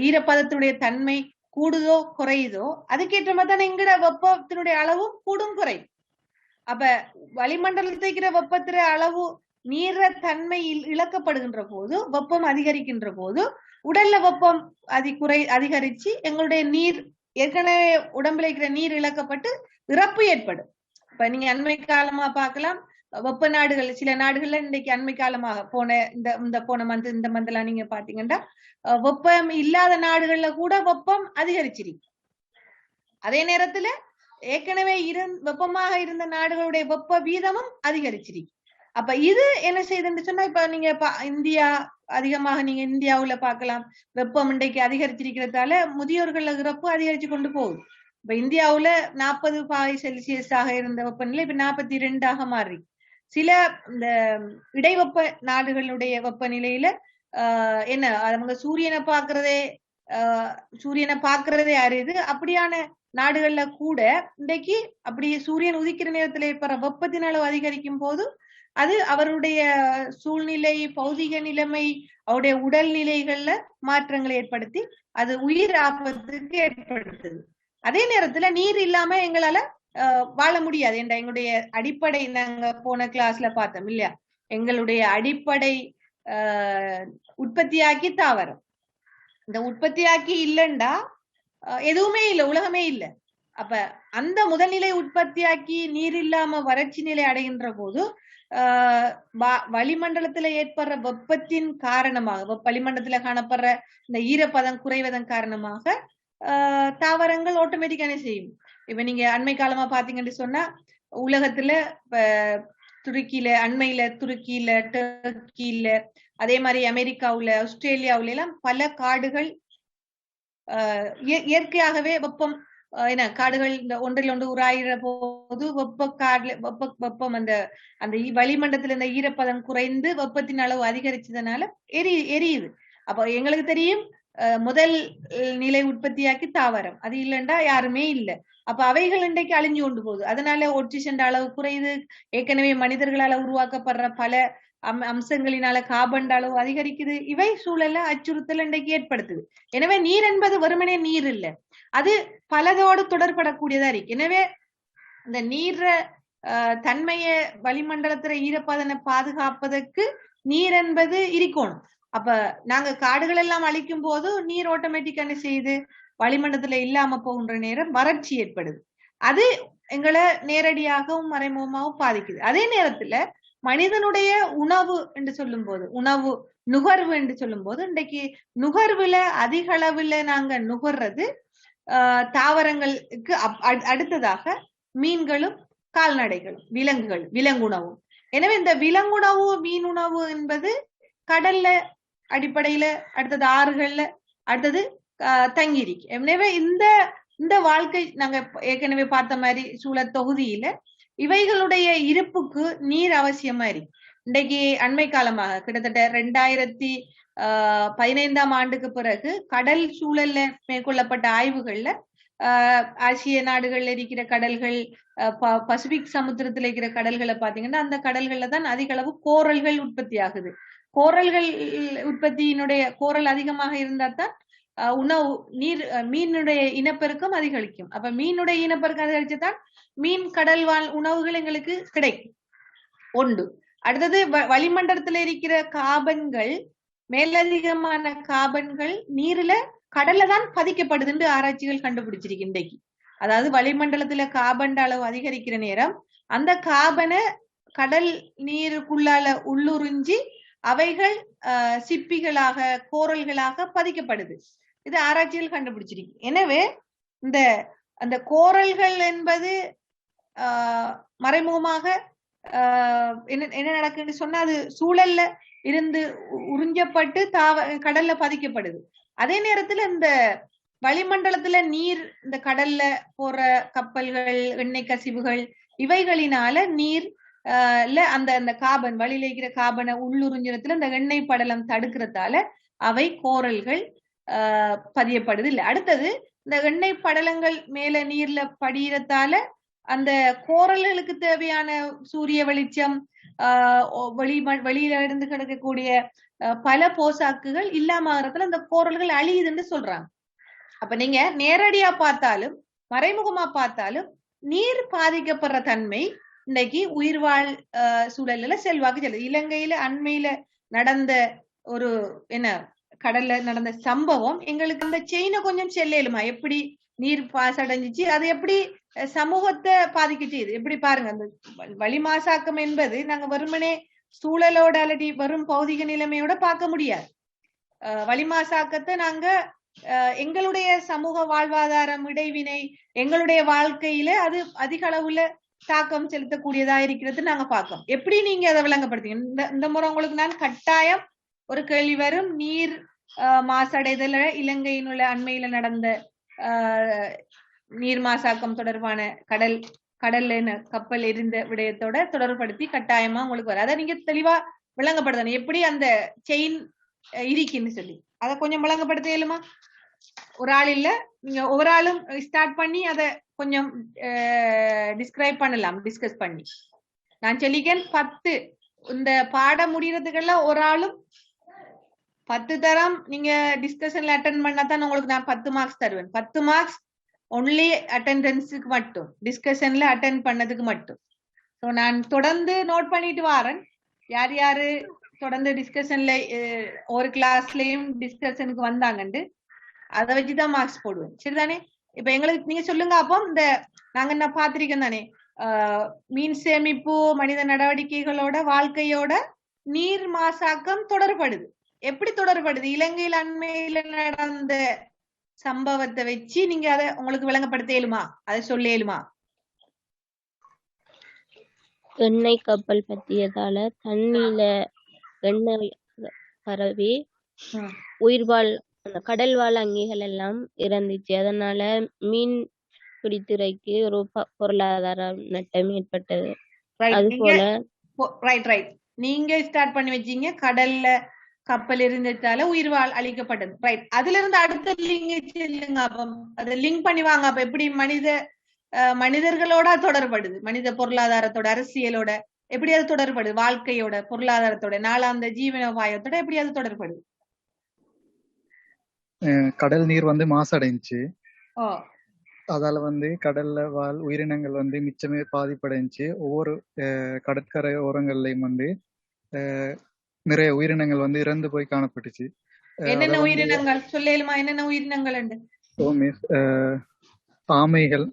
ஈரப்பதத்தினுடைய தன்மை கூடுதோ குறையுதோ அதுக்கேற்ற மாதிரி தான் எங்கட வெப்பத்தினுடைய அளவும் கூடும் குறையும். அப்ப வளிமண்டலத்தில் இருக்கிற வெப்பத்திற அளவு நீர தன்மை இழக்கப்படுகின்ற போது, வெப்பம் அதிகரிக்கின்ற போது உடல்ல வெப்பம் அதிகரிச்சு எங்களுடைய நீர் ஏற்கனவே உடம்புல இருக்கிற நீர் இழக்கப்பட்டு இறப்பு ஏற்படும். இப்ப நீங்க அண்மை காலமா பார்க்கலாம், வெப்ப நாடுகள் சில நாடுகள்ல இன்னைக்கு அண்மை காலமாக போன மந்த் இந்த மந்த்லாம் நீங்க பாத்தீங்கன்னா வெப்பம் இல்லாத நாடுகள்ல கூட வெப்பம் அதிகரிச்சிருக்கு. அதே நேரத்துல ஏற்கனவே வெப்பமாக இருந்த நாடுகளுடைய வெப்ப வீதமும் அதிகரிச்சிருக்கு. அப்ப இது என்ன செய்யுதுன்னு சொன்னா, இப்ப நீங்க இந்தியா அதிகமாக நீங்க இந்தியாவுல பார்க்கலாம், வெப்பம் இன்றைக்கு அதிகரிச்சிருக்கிறதால முதியோர்கள் இறப்பு அதிகரிச்சு கொண்டு போகுது. இப்ப இந்தியாவுல 40°C இருந்த வெப்பநிலை இப்ப 42 மாறி. சில இந்த இடைவெப்ப நாடுகளுடைய வெப்பநிலையில என்ன அவங்க சூரியனை பாக்குறதே அறியுது. அப்படியான நாடுகள்ல கூட இன்றைக்கு அப்படி சூரியன் உதிக்கிற நேரத்துல ஏற்படுற வெப்பத்தின் அளவு அதிகரிக்கும் போது அது அவருடைய சூழ்நிலை, பௌதிக நிலைமை, அவருடைய உடல் நிலைகள்ல மாற்றங்களை ஏற்படுத்தி அது உயிர் ஆபத்துக்கு ஏற்படுத்துது. அதே நேரத்துல நீர் இல்லாம எங்களால வாழ முடியாது என்ற எங்களுடைய அடிப்படை நாங்க போன கிளாஸ்ல பார்த்தோம் இல்லையா, எங்களுடைய அடிப்படை உற்பத்தியாக்கி தாவரம். இந்த உற்பத்தியாக்கி இல்லைண்டா எதுவுமே இல்லை, உலகமே இல்லை. அப்ப அந்த முதல்நிலை உற்பத்தியாக்கி நீர் இல்லாம வறட்சி நிலை அடைகின்ற போது வளிமண்டலத்துல ஏற்படுற வெப்பத்தின் காரணமாக, வளிமண்டலத்துல காணப்படுற இந்த ஈரப்பதம் குறைவதன் காரணமாக தாவரங்கள் ஆட்டோமேட்டிக்கானே செய்யும். இப்ப நீங்க அண்மை காலமா பாத்தீங்கன்னு சொன்னா உலகத்துல துருக்கியில, அண்மையில துருக்கியில, டர்க்கியில, அதே மாதிரி அமெரிக்காவுல, ஆஸ்திரேலியாவுல எல்லாம் பல காடுகள் இயற்கையாகவே வெப்பம் என்ன காடுகள் இந்த ஒன்றில் ஒன்று உராயிற போது வெப்பம் அந்த வளிமண்டலத்துல இந்த ஈரப்பதம் குறைந்து வெப்பத்தின் அளவு அதிகரிச்சதுனால எரியுது. அப்ப எங்களுக்கு தெரியும் முதல் நிலை உற்பத்தியாக்கி தாவரம், அது இல்லைண்டா யாருமே இல்லை. அப்ப அவைகள் இன்றைக்கு அழிஞ்சு கொண்டு போகுது. அதனால ஒட்சிஜன் அளவு குறையுது. ஏற்கனவே மனிதர்களால உருவாக்கப்படுற பல அம்சங்களினால கார்பன் அளவு அதிகரிக்குது. இவை சூழல அச்சுறுத்தல் இன்றைக்கு ஏற்படுத்துது. எனவே நீர் என்பது வெறுமனே நீர் இல்லை, அது பலதோடு தொடர்படக்கூடியதா இருக்கு. எனவே இந்த நீர தன்மைய வளிமண்டலத்துல ஈரப்பதனை பாதுகாப்பதற்கு நீர் என்பது இருக்கணும். அப்ப நாங்க காடுகள் எல்லாம் அழிக்கும் போது நீர் ஆட்டோமேட்டிக் என்ன செய்யுது, வளிமண்டலத்துல இல்லாம போகின்ற நேரம் வறட்சி ஏற்படுது. அது எங்களை நேரடியாகவும் மறைமுகமாகவும் பாதிக்குது. அதே நேரத்துல மனிதனுடைய உணவு என்று சொல்லும் போது, உணவு நுகர்வு என்று சொல்லும் போது, இன்றைக்கு நுகர்வுல அதிக அளவுல நாங்க நுகர்றது தாவரங்களுக்கு அடுத்ததாக மீன்களும் கால்நடைகளும் விலங்குகள், விலங்குணவும். எனவே இந்த விலங்குணவு மீன் உணவு என்பது கடல்ல அடிப்படையில, அடுத்தது ஆறுகள்ல, அடுத்தது தங்கியிருக்கு. எனவே இந்த வாழ்க்கை நாங்க ஏற்கனவே பார்த்த மாதிரி சூழல் தொகுதியில இவைகளுடைய இருப்புக்கு நீர் அவசியமா இருக்கு. இன்றைக்கு அண்மை காலமாக கிட்டத்தட்ட 2015ஆம் ஆண்டுக்கு பிறகு கடல் சூழல்ல மேற்கொள்ளப்பட்ட ஆய்வுகள்ல ஆசிய நாடுகள்ல இருக்கிற கடல்கள், பசிபிக் சமுத்திரத்துல இருக்கிற கடல்களை பாத்தீங்கன்னா அந்த கடல்கள்ல தான் அதிக அளவு கோரல்கள் உற்பத்தி ஆகுது. கோரல்கள் உற்பத்தியினுடைய கோரல் அதிகமாக இருந்தா தான் உணவு நீர் மீனுடைய இனப்பெருக்கம் அதிகரிக்கும். அப்ப மீனுடைய இனப்பெருக்கம் அதிகரிச்சுதான் மீன் கடல் வாழ் உணவுகள் எங்களுக்கு கிடைக்கும். ஒன்று. அடுத்தது வளிமண்டலத்துல இருக்கிற கார்பன்கள், மேலதிகமான கார்பன்கள் நீர்ல கடல்ல தான் பதிக்கப்படுதுன்னு ஆராய்ச்சிகள் கண்டுபிடிச்சிருக்கு இன்றைக்கு. அதாவது வளிமண்டலத்துல கார்பன் அளவு அதிகரிக்கிற நேரம் அந்த கார்பனை கடல் நீருக்குள்ளால உள்ளுறிஞ்சி அவைகள் சிப்பிகளாக கோரல்களாக பதிக்கப்படுது. இது ஆராய்ச்சிகள் கண்டுபிடிச்சிருக்கு. எனவே அந்த கோரல்கள் என்பது மறைமுகமாக என்ன நடக்குன்னு சொன்னா அது சூழல்ல இருந்து உறிஞ்சப்பட்டு கடல்ல பதிக்கப்படுது. அதே நேரத்துல இந்த வளிமண்டலத்துல நீர், இந்த கடல்ல போற கப்பல்கள், எண்ணெய் கசிவுகள், இவைகளினால நீர் அந்த கார்பன் வழியில இருக்கிற கார்பனை உள்ளுறிஞ்சத்துல இந்த எண்ணெய் படலம் தடுக்கிறதால அவை கோரல்கள் பதியப்படுது இல்லை. அடுத்தது இந்த எண்ணெய் படலங்கள் மேல நீர்ல படியறதால அந்த கோரல்களுக்கு தேவையான சூரிய வெளிச்சம், வெளியில இருந்து கிடைக்கக்கூடிய பல போசாக்குகள் இல்லாமறதுல அந்த கோரல்கள் அழியுதுன்னு சொல்றாங்க. அப்ப நீங்க நேரடியா பார்த்தாலும் மறைமுகமா பார்த்தாலும் நீர் பாதிக்கப்படுற தன்மை இன்னைக்கு உயிர்வாழ் சூழல்ல செல்வாக்கு செல்லுது. இலங்கையில அண்மையில நடந்த ஒரு கடல்ல நடந்த சம்பவம் எங்களுக்கு அந்த செயினை கொஞ்சம் செல்லுமா, எப்படி நீர் பாசடைஞ்சிச்சு, அது எப்படி சமூகத்தை பாதிக்க செய்யுது. எப்படி பாருங்க, அந்த வளி மாசாக்கம் என்பது நாங்க வெறுமனே சூழலோட அல்லது வரும் பௌதிக நிலைமையோட பார்க்க முடியாது. வளி மாசாக்கத்தை நாங்க எங்களுடைய சமூக வாழ்வாதாரம், இடைவினை, எங்களுடைய வாழ்க்கையில அது அதிக அளவுல தாக்கம் செலுத்தக்கூடியதா இருக்கிறது நாங்க பார்க்கோம். எப்படி நீங்க அதை விளங்கப்படுத்தீங்க? இந்த முறை உங்களுக்கு நான் கட்டாயம் ஒரு கேள்வி வரும். நீர் மாசடைதல இலங்கையினுள்ள அண்மையில நடந்த நீர் மாசாக்கம் தொடர்பான கடல்ல கப்பல் எரிந்த விடயத்தோட தொடர்படுத்தி கட்டாயமா உங்களுக்கு வரும். அதை நீங்க தெளிவா விளங்கப்படுத்தணும், எப்படி அந்த செயின் இருக்குன்னு சொல்லி. அதை கொஞ்சம் விளங்கப்படுத்த இயலுமா? ஒரு ஆள் இல்ல, நீங்க ஒவ்வொரு ஆளும் ஸ்டார்ட் பண்ணி அதை கொஞ்சம் டிஸ்கிரைப் பண்ணலாம், டிஸ்கஸ் பண்ணி. நான் சொல்லிக்கேன் 10 இந்த பாடம் முடியறதுக்கெல்லாம் ஒரு ஆளும் 10 தரம் நீங்க டிஸ்கஷன்ல அட்டென்ட் பண்ணாதான் உங்களுக்கு நான் 10 மார்க்ஸ் தருவேன். 10 மார்க்ஸ் ஒன்லி அட்டெண்டன்ஸுக்கு மட்டும், டிஸ்கஷன்ல அட்டென்ட் பண்ணதுக்கு மட்டும். ஸோ நான் தொடர்ந்து நோட் பண்ணிட்டு வரேன் யார் யாரு தொடர்ந்து டிஸ்கஷன்ல ஒரு கிளாஸ்லயும் டிஸ்கஷனுக்கு வந்தாங்கன்னு. அதை வச்சுதான் மார்க்ஸ் போடுவேன். சரிதானே? இப்ப எங்களுக்கு நீங்க சொல்லுங்க. அப்போ இந்த நாங்க என்ன பாத்திருக்கோம் தானே, மீன் சேமிப்பு மனித நடவடிக்கைகளோட வாழ்க்கையோட நீர் மாசாக்கம் தொடர்படுது. எப்படி தொடர்படுது? இலங்கையில் அண்மையில நடந்த சம்பவத்தை வச்சு நீங்க அதை உங்களுக்கு விளங்கப்படுத்த இயலுமா? அதை சொல்ல இயலுமா? எண்ணெய் கப்பல் பத்தியதால தண்ணியில எண்ணெய் பரவி உயிர்வாழ் கடல் வாழ் அங்கிகள் எல்லாம் இறந்துச்சு. அதனால மீன் பிடித்துறைக்கு ஒரு பொருளாதார நட்டம் ஏற்பட்டது. அது போல நீங்க ஸ்டார்ட் பண்ணி வச்சீங்க கடல்ல கப்பல் இருந்ததால உயிர்வாழ் அழிக்கப்பட்டது. ரைட். அதுல இருந்து அடுத்த லிங்க் இல்லைங்க. அப்ப அதை லிங்க் பண்ணுவாங்க. அப்ப எப்படி மனிதர்களோட தொடர்படுது, மனித பொருளாதாரத்தோட, அரசியலோட எப்படி அது தொடர்படுது, வாழ்க்கையோட, பொருளாதாரத்தோட, நாளாந்த ஜீவனோபாயத்தோட எப்படி அது தொடர்படுது? கடல் நீர் மாசடைஞ்சு, அதால கடல்ல வாழ் உயிரினங்கள் மிச்சமே பாதிப்படைஞ்சு. ஒவ்வொரு கடற்கரை ஓரங்கள்லயும் நிறைய உயிரினங்கள் இறந்து போய் காணப்பட்டுச்சு. என்னென்ன உயிரினங்கள் சொல்லேலுமா? என்னென்ன உயிரினங்கள்? ஆமைகள்,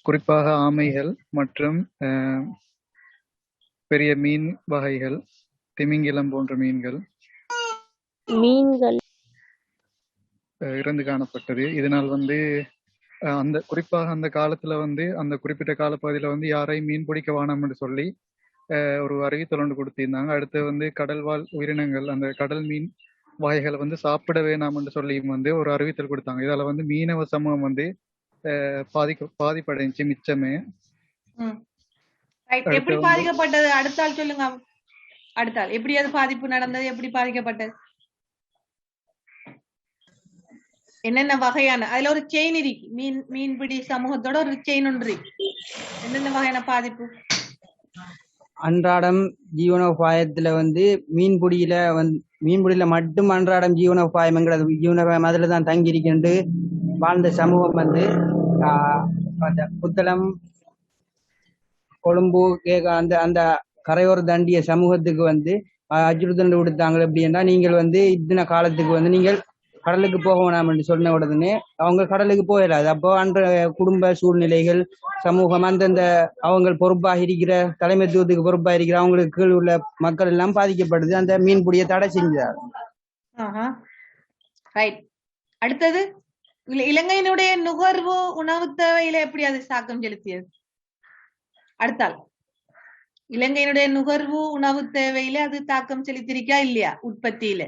குறிப்பாக ஆமைகள் மற்றும் பெரிய மீன் வகைகள், திமிங்கிலம் போன்ற மீன்கள் இறந்து காணப்பட்டது. இதனால் அந்த குறிப்பாக அந்த காலத்துல அந்த குறிப்பிட்ட காலப்பகுதியில யாரையும் மீன் பிடிக்க வேணாம்னு சொல்லி ஒரு அறிவித்தல் ஒன்று கொடுத்திருந்தாங்க. அடுத்து கடல்வாழ் உயிரினங்கள், அந்த கடல் மீன் வகைகளை சாப்பிட வேணாம்னு சொல்லி ஒரு அறிவித்தல் கொடுத்தாங்க. இதால மீனவ சமூகம் பாதிப்படைஞ்சு மிச்சமே. எப்படி பாதிக்கப்பட்டது? அடுத்தால் சொல்லுங்க. அடுத்தால் எப்படி அது பாதிப்பு நடந்தது? எப்படி பாதிக்கப்பட்டது? என்னென்ன வகையான, அதுல ஒரு செயின் இருக்கு, மீன்பிடி சமூகத்தோட ஒரு செயின் ஒன்று இருக்கு. என்னென்ன வகையான பாதிப்பு? அன்றாடம் ஜீவனோபாயத்துல மீன்பிடியில மட்டும் அன்றாடம் ஜீவனோபாயம்ங்கிறது ஜீவனோபாயம் அதுல தான் தங்கி இருக்கின்ற வாழ்ந்த சமூகம் புத்தளம், கொழும்பு, அந்த அந்த கரையோர தண்டிய சமூகத்துக்கு அச்சுறுத்தல் கொடுத்தாங்க. எப்படின்னா, நீங்கள் இத்தனை காலத்துக்கு நீங்கள் கடலுக்கு போக வேணாம் என்று சொன்ன உடனே அவங்க கடலுக்கு போயிடாது. அப்போ அன்ற குடும்ப சூழ்நிலைகள், சமூகம், அந்தந்த அவங்க பொறுப்பாக இருக்கிற தலைமைத்துவத்துக்கு பொறுப்பாக இருக்கிற அவங்களுக்கு கீழ் உள்ள மக்கள் எல்லாம் பாதிக்கப்படுது. அந்த மீன்பிடிய தடை செஞ்சார். அடுத்தது, இலங்கையினுடைய நுகர்வு உணவு தேவையில எப்படி அது தாக்கம் செலுத்தியது? அடுத்தால், இலங்கையினுடைய நுகர்வு உணவு தேவையில அது தாக்கம் செலுத்திருக்கா இல்லையா உற்பத்தியில?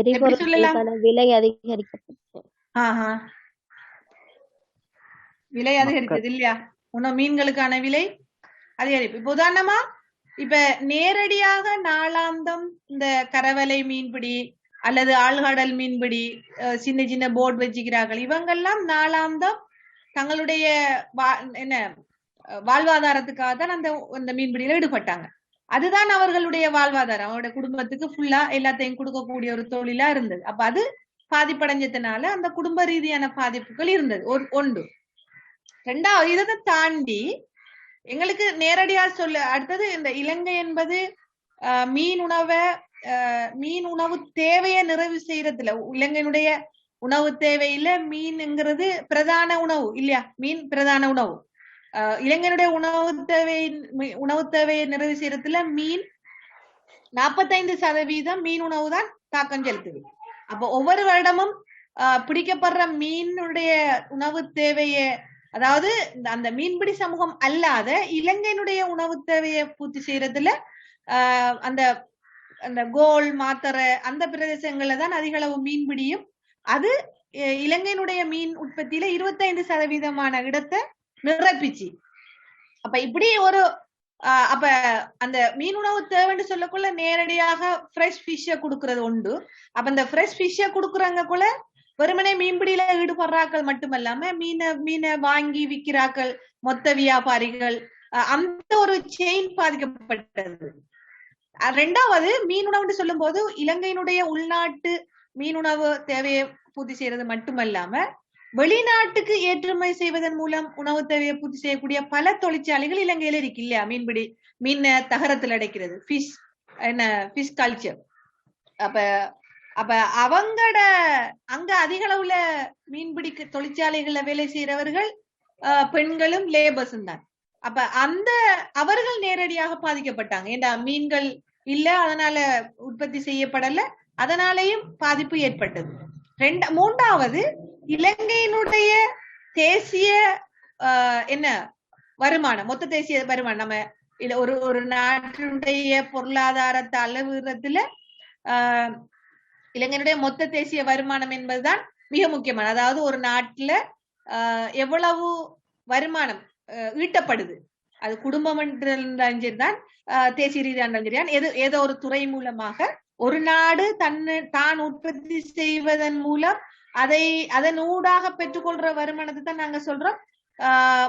எரிபொருளுக்கான விலை அதிகரிக்கப்பட்டது. விலை அதிகரித்தது இல்லையா? மீன்களுக்கான விலை அதிகரிப்பு. இப்ப உதாரணமா, இப்ப நேரடியாக நாளாந்தம் இந்த கரவலை மீன்பிடி அல்லது ஆழ்கடல் மீன்பிடி, சின்ன சின்ன போட் வச்சுக்கிறார்கள், இவங்கெல்லாம் நாளாந்தம் தங்களுடைய வாழ்வாதாரத்துக்காக தான் அந்த மீன்பிடியில ஈடுபட்டாங்க. அதுதான் அவர்களுடைய வாழ்வாதாரம். அவருடைய குடும்பத்துக்கு ஃபுல்லா எல்லாத்தையும் கொடுக்கக்கூடிய ஒரு தொழிலா இருந்தது. அப்ப அது பாதிப்படைஞ்சதுனால அந்த குடும்ப ரீதியான பாதிப்புகள் இருந்தது. ஒன்று. ரெண்டாவது, இதை தாண்டி எங்களுக்கு நேரடியா அடுத்தது, இந்த இலங்கை என்பது மீன் உணவு தேவையை நிறைவு செய்யறதுல, இலங்கையினுடைய உணவு தேவையில மீன்ங்கிறது பிரதான உணவு இல்லையா? மீன் பிரதான உணவு. இலங்கையினுடைய உணவு தேவையை நிறைவு செய்யறதுல மீன் 45% மீன் உணவு தான் தாக்கம் செலுத்துது. அப்ப ஒவ்வொரு வருடமும் பிடிக்கப்படுற மீனுடைய உணவு தேவையை, அதாவது அந்த மீன்பிடி சமூகம் அல்லாத இலங்கையினுடைய உணவு தேவையை பூர்த்தி செய்யறதுல அந்த அந்த கோல், மாத்தரை அந்த பிரதேசங்கள்ல தான் அதிக அளவு மீன்பிடியும். அது இலங்கையினுடைய மீன் உற்பத்தியில 25% இடத்தை நிரப்பிச்சு. அப்ப இப்படி ஒரு அப்ப அந்த மீன் உணவு தேவைன்னு சொல்லக்குள்ள நேரடியாக ஃப்ரெஷ் ஃபிஷ்ஷ கொடுக்கறது உண்டு. அப்ப இந்த ஃப்ரெஷ் ஃபிஷ்ஷ கொடுக்குறவங்கக்குள்ள வெறுமனே மீன்பிடியில ஈடுபடுறாக்கள் மட்டுமல்லாம மீனை வாங்கி விற்கிறாக்கள், மொத்த வியாபாரிகள், அந்த ஒரு செயின் பாதிக்கப்பட்டது. ரெண்டாவது, மீன் உணவுன்னு சொல்லும் போது இலங்கையினுடைய உள்நாட்டு மீன் உணவு தேவையை பூர்த்தி செய்யறது மட்டுமல்லாம வெளிநாட்டுக்கு ஏற்றுமதி செய்வதன் மூலம் உணவு தேவையை பூர்த்தி செய்யக்கூடிய பல தொழிற்சாலைகள் இலங்கையில இருக்கு இல்லையா? மீன் தகரத்தில் அடைக்கிறது, ஃபிஷ் கல்ச்சர். அப்ப அவங்கட அங்க அதிக அளவுல மீன்பிடி தொழிற்சாலைகள்ல வேலை செய்யறவர்கள் பெண்களும் லேபர்ஸும் தான். அப்ப அவர்கள் நேரடியாக பாதிக்கப்பட்டாங்க. ஏண்டா மீன்கள் இல்ல, அதனால உற்பத்தி செய்யப்படல, அதனாலேயும் பாதிப்பு ஏற்பட்டது. மூன்றாவது, இலங்கையினுடைய தேசிய வருமானம், மொத்த தேசிய வருமானம். நம்ம இல்ல ஒரு ஒரு நாட்டினுடைய பொருளாதாரத்தை அளவுறதுல இலங்கையினுடைய மொத்த தேசிய வருமானம் என்பதுதான் மிக முக்கியமான. அதாவது ஒரு நாட்டுல எவ்வளவு வருமானம் ஈட்டப்படுது, அது குடும்பம் என்றாலும் சரிதான், தேசிய ரீதியாண்டாலும் சரிதான், ஏதோ ஒரு துறை மூலமாக ஒரு நாடு தான் உற்பத்தி செய்வதன் மூலம் அதன் ஊடாக பெற்றுக்கொள்ற வருமானத்தை தான் நாங்க சொல்றோம்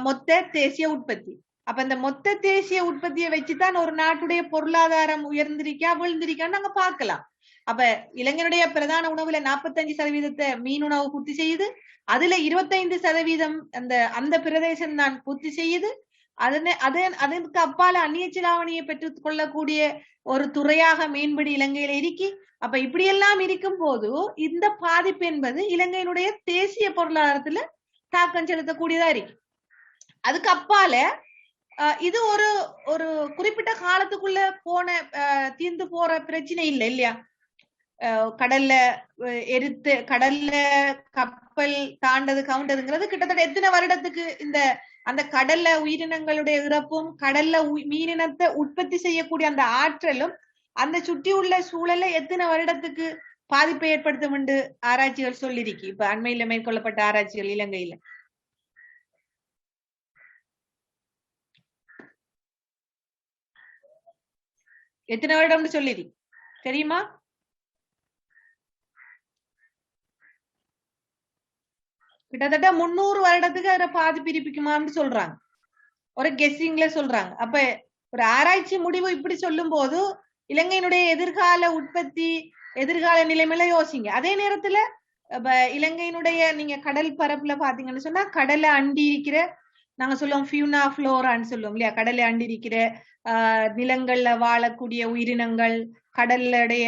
மொத்த தேசிய உற்பத்தி. அப்ப இந்த மொத்த தேசிய உற்பத்தியை வச்சுதான் ஒரு நாட்டுடைய பொருளாதாரம் உயர்ந்திருக்கா வீழ்ந்திருக்கான்னு நாங்க பார்க்கலாம். அப்ப இலங்கையினுடைய பிரதான உணவுல 45% மீன் உணவு பூர்த்தி செய்யுது. அதுல 25% அந்த பிரதேசம் தான் பூர்த்தி செய்யுது. அதற்கு அப்பால அந்நிய செலாவணியை பெற்றுக் கொள்ளக்கூடிய ஒரு துறையாக மீன்பிடி இலங்கையில இருக்கி. அப்ப இப்படியெல்லாம் இருக்கும் போது இந்த பாதிப்பு என்பது இலங்கையினுடைய தேசிய பொருளாதாரத்துல தாக்கம் செலுத்தக்கூடியதா இருக்கு. அதுக்கு அப்பால இது ஒரு ஒரு குறிப்பிட்ட காலத்துக்குள்ள தீர்ந்து போற பிரச்சனை இல்லை இல்லையா? கடல்ல கடல்ல கப்பல் கவுண்டதுங்கிறது கிட்டத்தட்ட எத்தனை வருடத்துக்கு அந்த கடல்ல உயிரினங்களுடைய இறப்பும் கடல்ல மீனினத்தை உற்பத்தி செய்யக்கூடிய அந்த ஆற்றலும் அந்த சுற்றி உள்ள சூழலை எத்தனை வருடத்துக்கு பாதிப்பை ஏற்படுத்தும் என்று ஆராய்ச்சிகள் சொல்லிருக்கு. இப்ப அண்மையில மேற்கொள்ளப்பட்ட ஆராய்ச்சிகள் இலங்கையில எத்தனை வருடம்னு சொல்லிருக்கு தெரியுமா? கிட்டத்தட்ட 300 வருடத்துக்கு அதை பாதிப்பு இருப்பிக்குமான்னு சொல்றாங்க, ஒரு கெஸ்ஸிங்ல சொல்றாங்க. அப்ப ஒரு ஆராய்ச்சி முடிவு இப்படி சொல்லும் போது இலங்கையினுடைய எதிர்கால உற்பத்தி எதிர்கால நிலைமையில யோசிங்க. அதே நேரத்துல இலங்கையினுடைய நீங்க கடல் பரப்புல பாத்தீங்கன்னு சொன்னா கடலை அண்டி இருக்கிற நாங்க சொல்லுவோம் ஃபியூனா ஃப்ளோரான்னு சொல்லுவோம் இல்லையா? கடலை அண்டி இருக்கிற நிலங்கள்ல வாழக்கூடிய உயிரினங்கள், கடலுடைய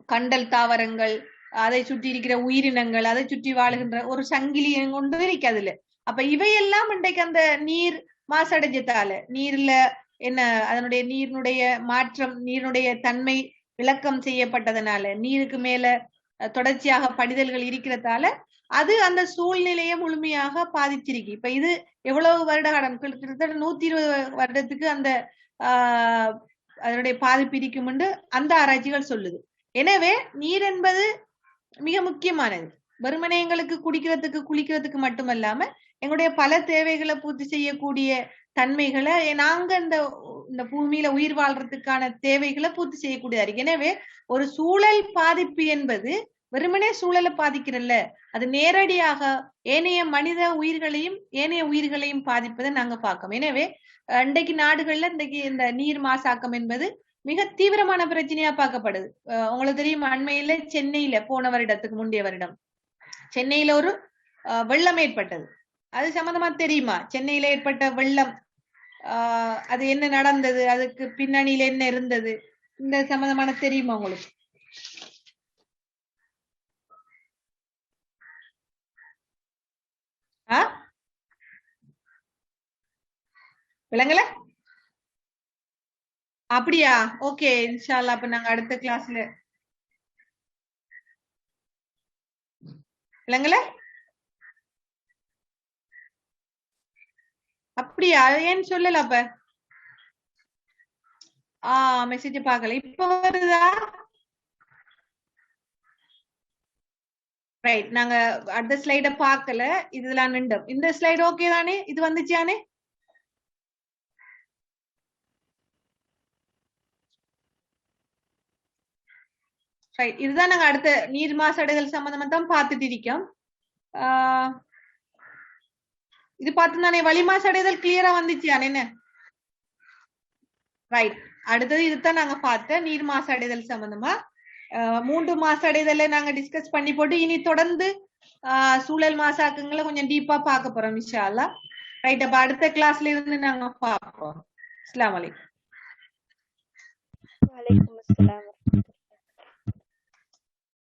கண்டல் தாவரங்கள், அதை சுற்றி இருக்கிற உயிரினங்கள், அதை சுற்றி வாழுகின்ற ஒரு சங்கிலியம் கொண்டு இருக்கு அதுல. அப்ப இவையெல்லாம் இன்றைக்கு அந்த நீர் மாசடைஞ்சதால நீர்ல என்ன அதனுடைய நீரினுடைய மாற்றம், நீரினுடைய தன்மை விளக்கம் செய்யப்பட்டதனால, நீருக்கு மேல தொடர்ச்சியாக படிதல்கள் இருக்கிறதால அது அந்த சூழ்நிலையை முழுமையாக பாதிச்சிருக்கு. இப்ப இது எவ்வளவு வருட காலம், கிட்டத்தட்ட 120 வருடத்துக்கு அந்த அதனுடைய பாதிப்பு இருக்கும் என்று அந்த ஆராய்ச்சிகள் சொல்லுது. எனவே நீர் என்பது மிக முக்கியமானது. வெறுமனே எங்களுக்கு குடிக்கிறதுக்கு குளிக்கிறதுக்கு மட்டுமல்லாம எங்களுடைய பல தேவைகளை பூர்த்தி செய்யக்கூடிய தன்மைகளை நாங்க இந்த பூமியில உயிர் வாழ்றதுக்கான தேவைகளை பூர்த்தி செய்யக்கூடியதா இருக்கு. எனவே ஒரு சூழல் பாதிப்பு என்பது வெறுமனே சூழலை பாதிக்கிறல்ல, அது நேரடியாக ஏனைய மனித உயிர்களையும் ஏனைய உயிர்களையும் பாதிப்பதை நாங்க பார்க்கோம். எனவே இன்றைக்கு நாடுகள்ல இன்றைக்கு இந்த நீர் மாசாக்கம் என்பது மிக தீவிரமான பிரச்சனையா பார்க்கப்படுது. உங்களுக்கு தெரியும், அண்மையில சென்னையில போன வருடத்துக்கு முந்தைய வருடம் சென்னையில ஒரு வெள்ளம் ஏற்பட்டது. அது சம்பந்தமா தெரியுமா? சென்னையில ஏற்பட்ட வெள்ளம், அது என்ன நடந்தது, அதுக்கு பின்னணியில என்ன இருந்தது, இந்த சம்பந்தமான தெரியுமா உங்களுக்கு? விளங்கல? அப்படியா? ஓகே, இன்ஷா அல்லாஹ் அப்ப நாங்க அடுத்த கிளாஸ்ல. விளங்கல? அப்படியா? ஏன்னு சொல்லல அப்ப? மெசேஜ் பார்க்கல. இப்ப வருதா? ரைட், நாங்க அடுத்த ஸ்லைட பார்க்கல, இதெல்லாம் நின்றோம். இந்த ஸ்லைடு ஓகே தானே? இது வந்துச்சானே? ரைட், இதுதான் நாங்க அடுத்த நீர் மாசடைதல் சம்பந்தமா தான் பார்த்துட்டு இருக்கோம். இது பார்த்து தானே வளி மாசடைதல் கிளியரா வந்துச்சானே என்ன? ரைட், அடுத்தது இதுதான் நாங்க பார்த்த நீர் மாசடைதல் சம்பந்தமா 3 மாசடைதலை நாங்க டிஸ்கஸ் பண்ணி போட்டு இனி தொடர்ந்து சூழல் மாசாக்கங்களை கொஞ்சம் டீப்பா பார்க்க போறோம் இன்ஷா அல்லாஹ். ரைட், அப்ப அடுத்த கிளாஸ்ல இருந்து நாங்க பார்ப்போம். அஸ்ஸலாமு அலைக்கும். வலைக்கும் அஸ்ஸலாம்.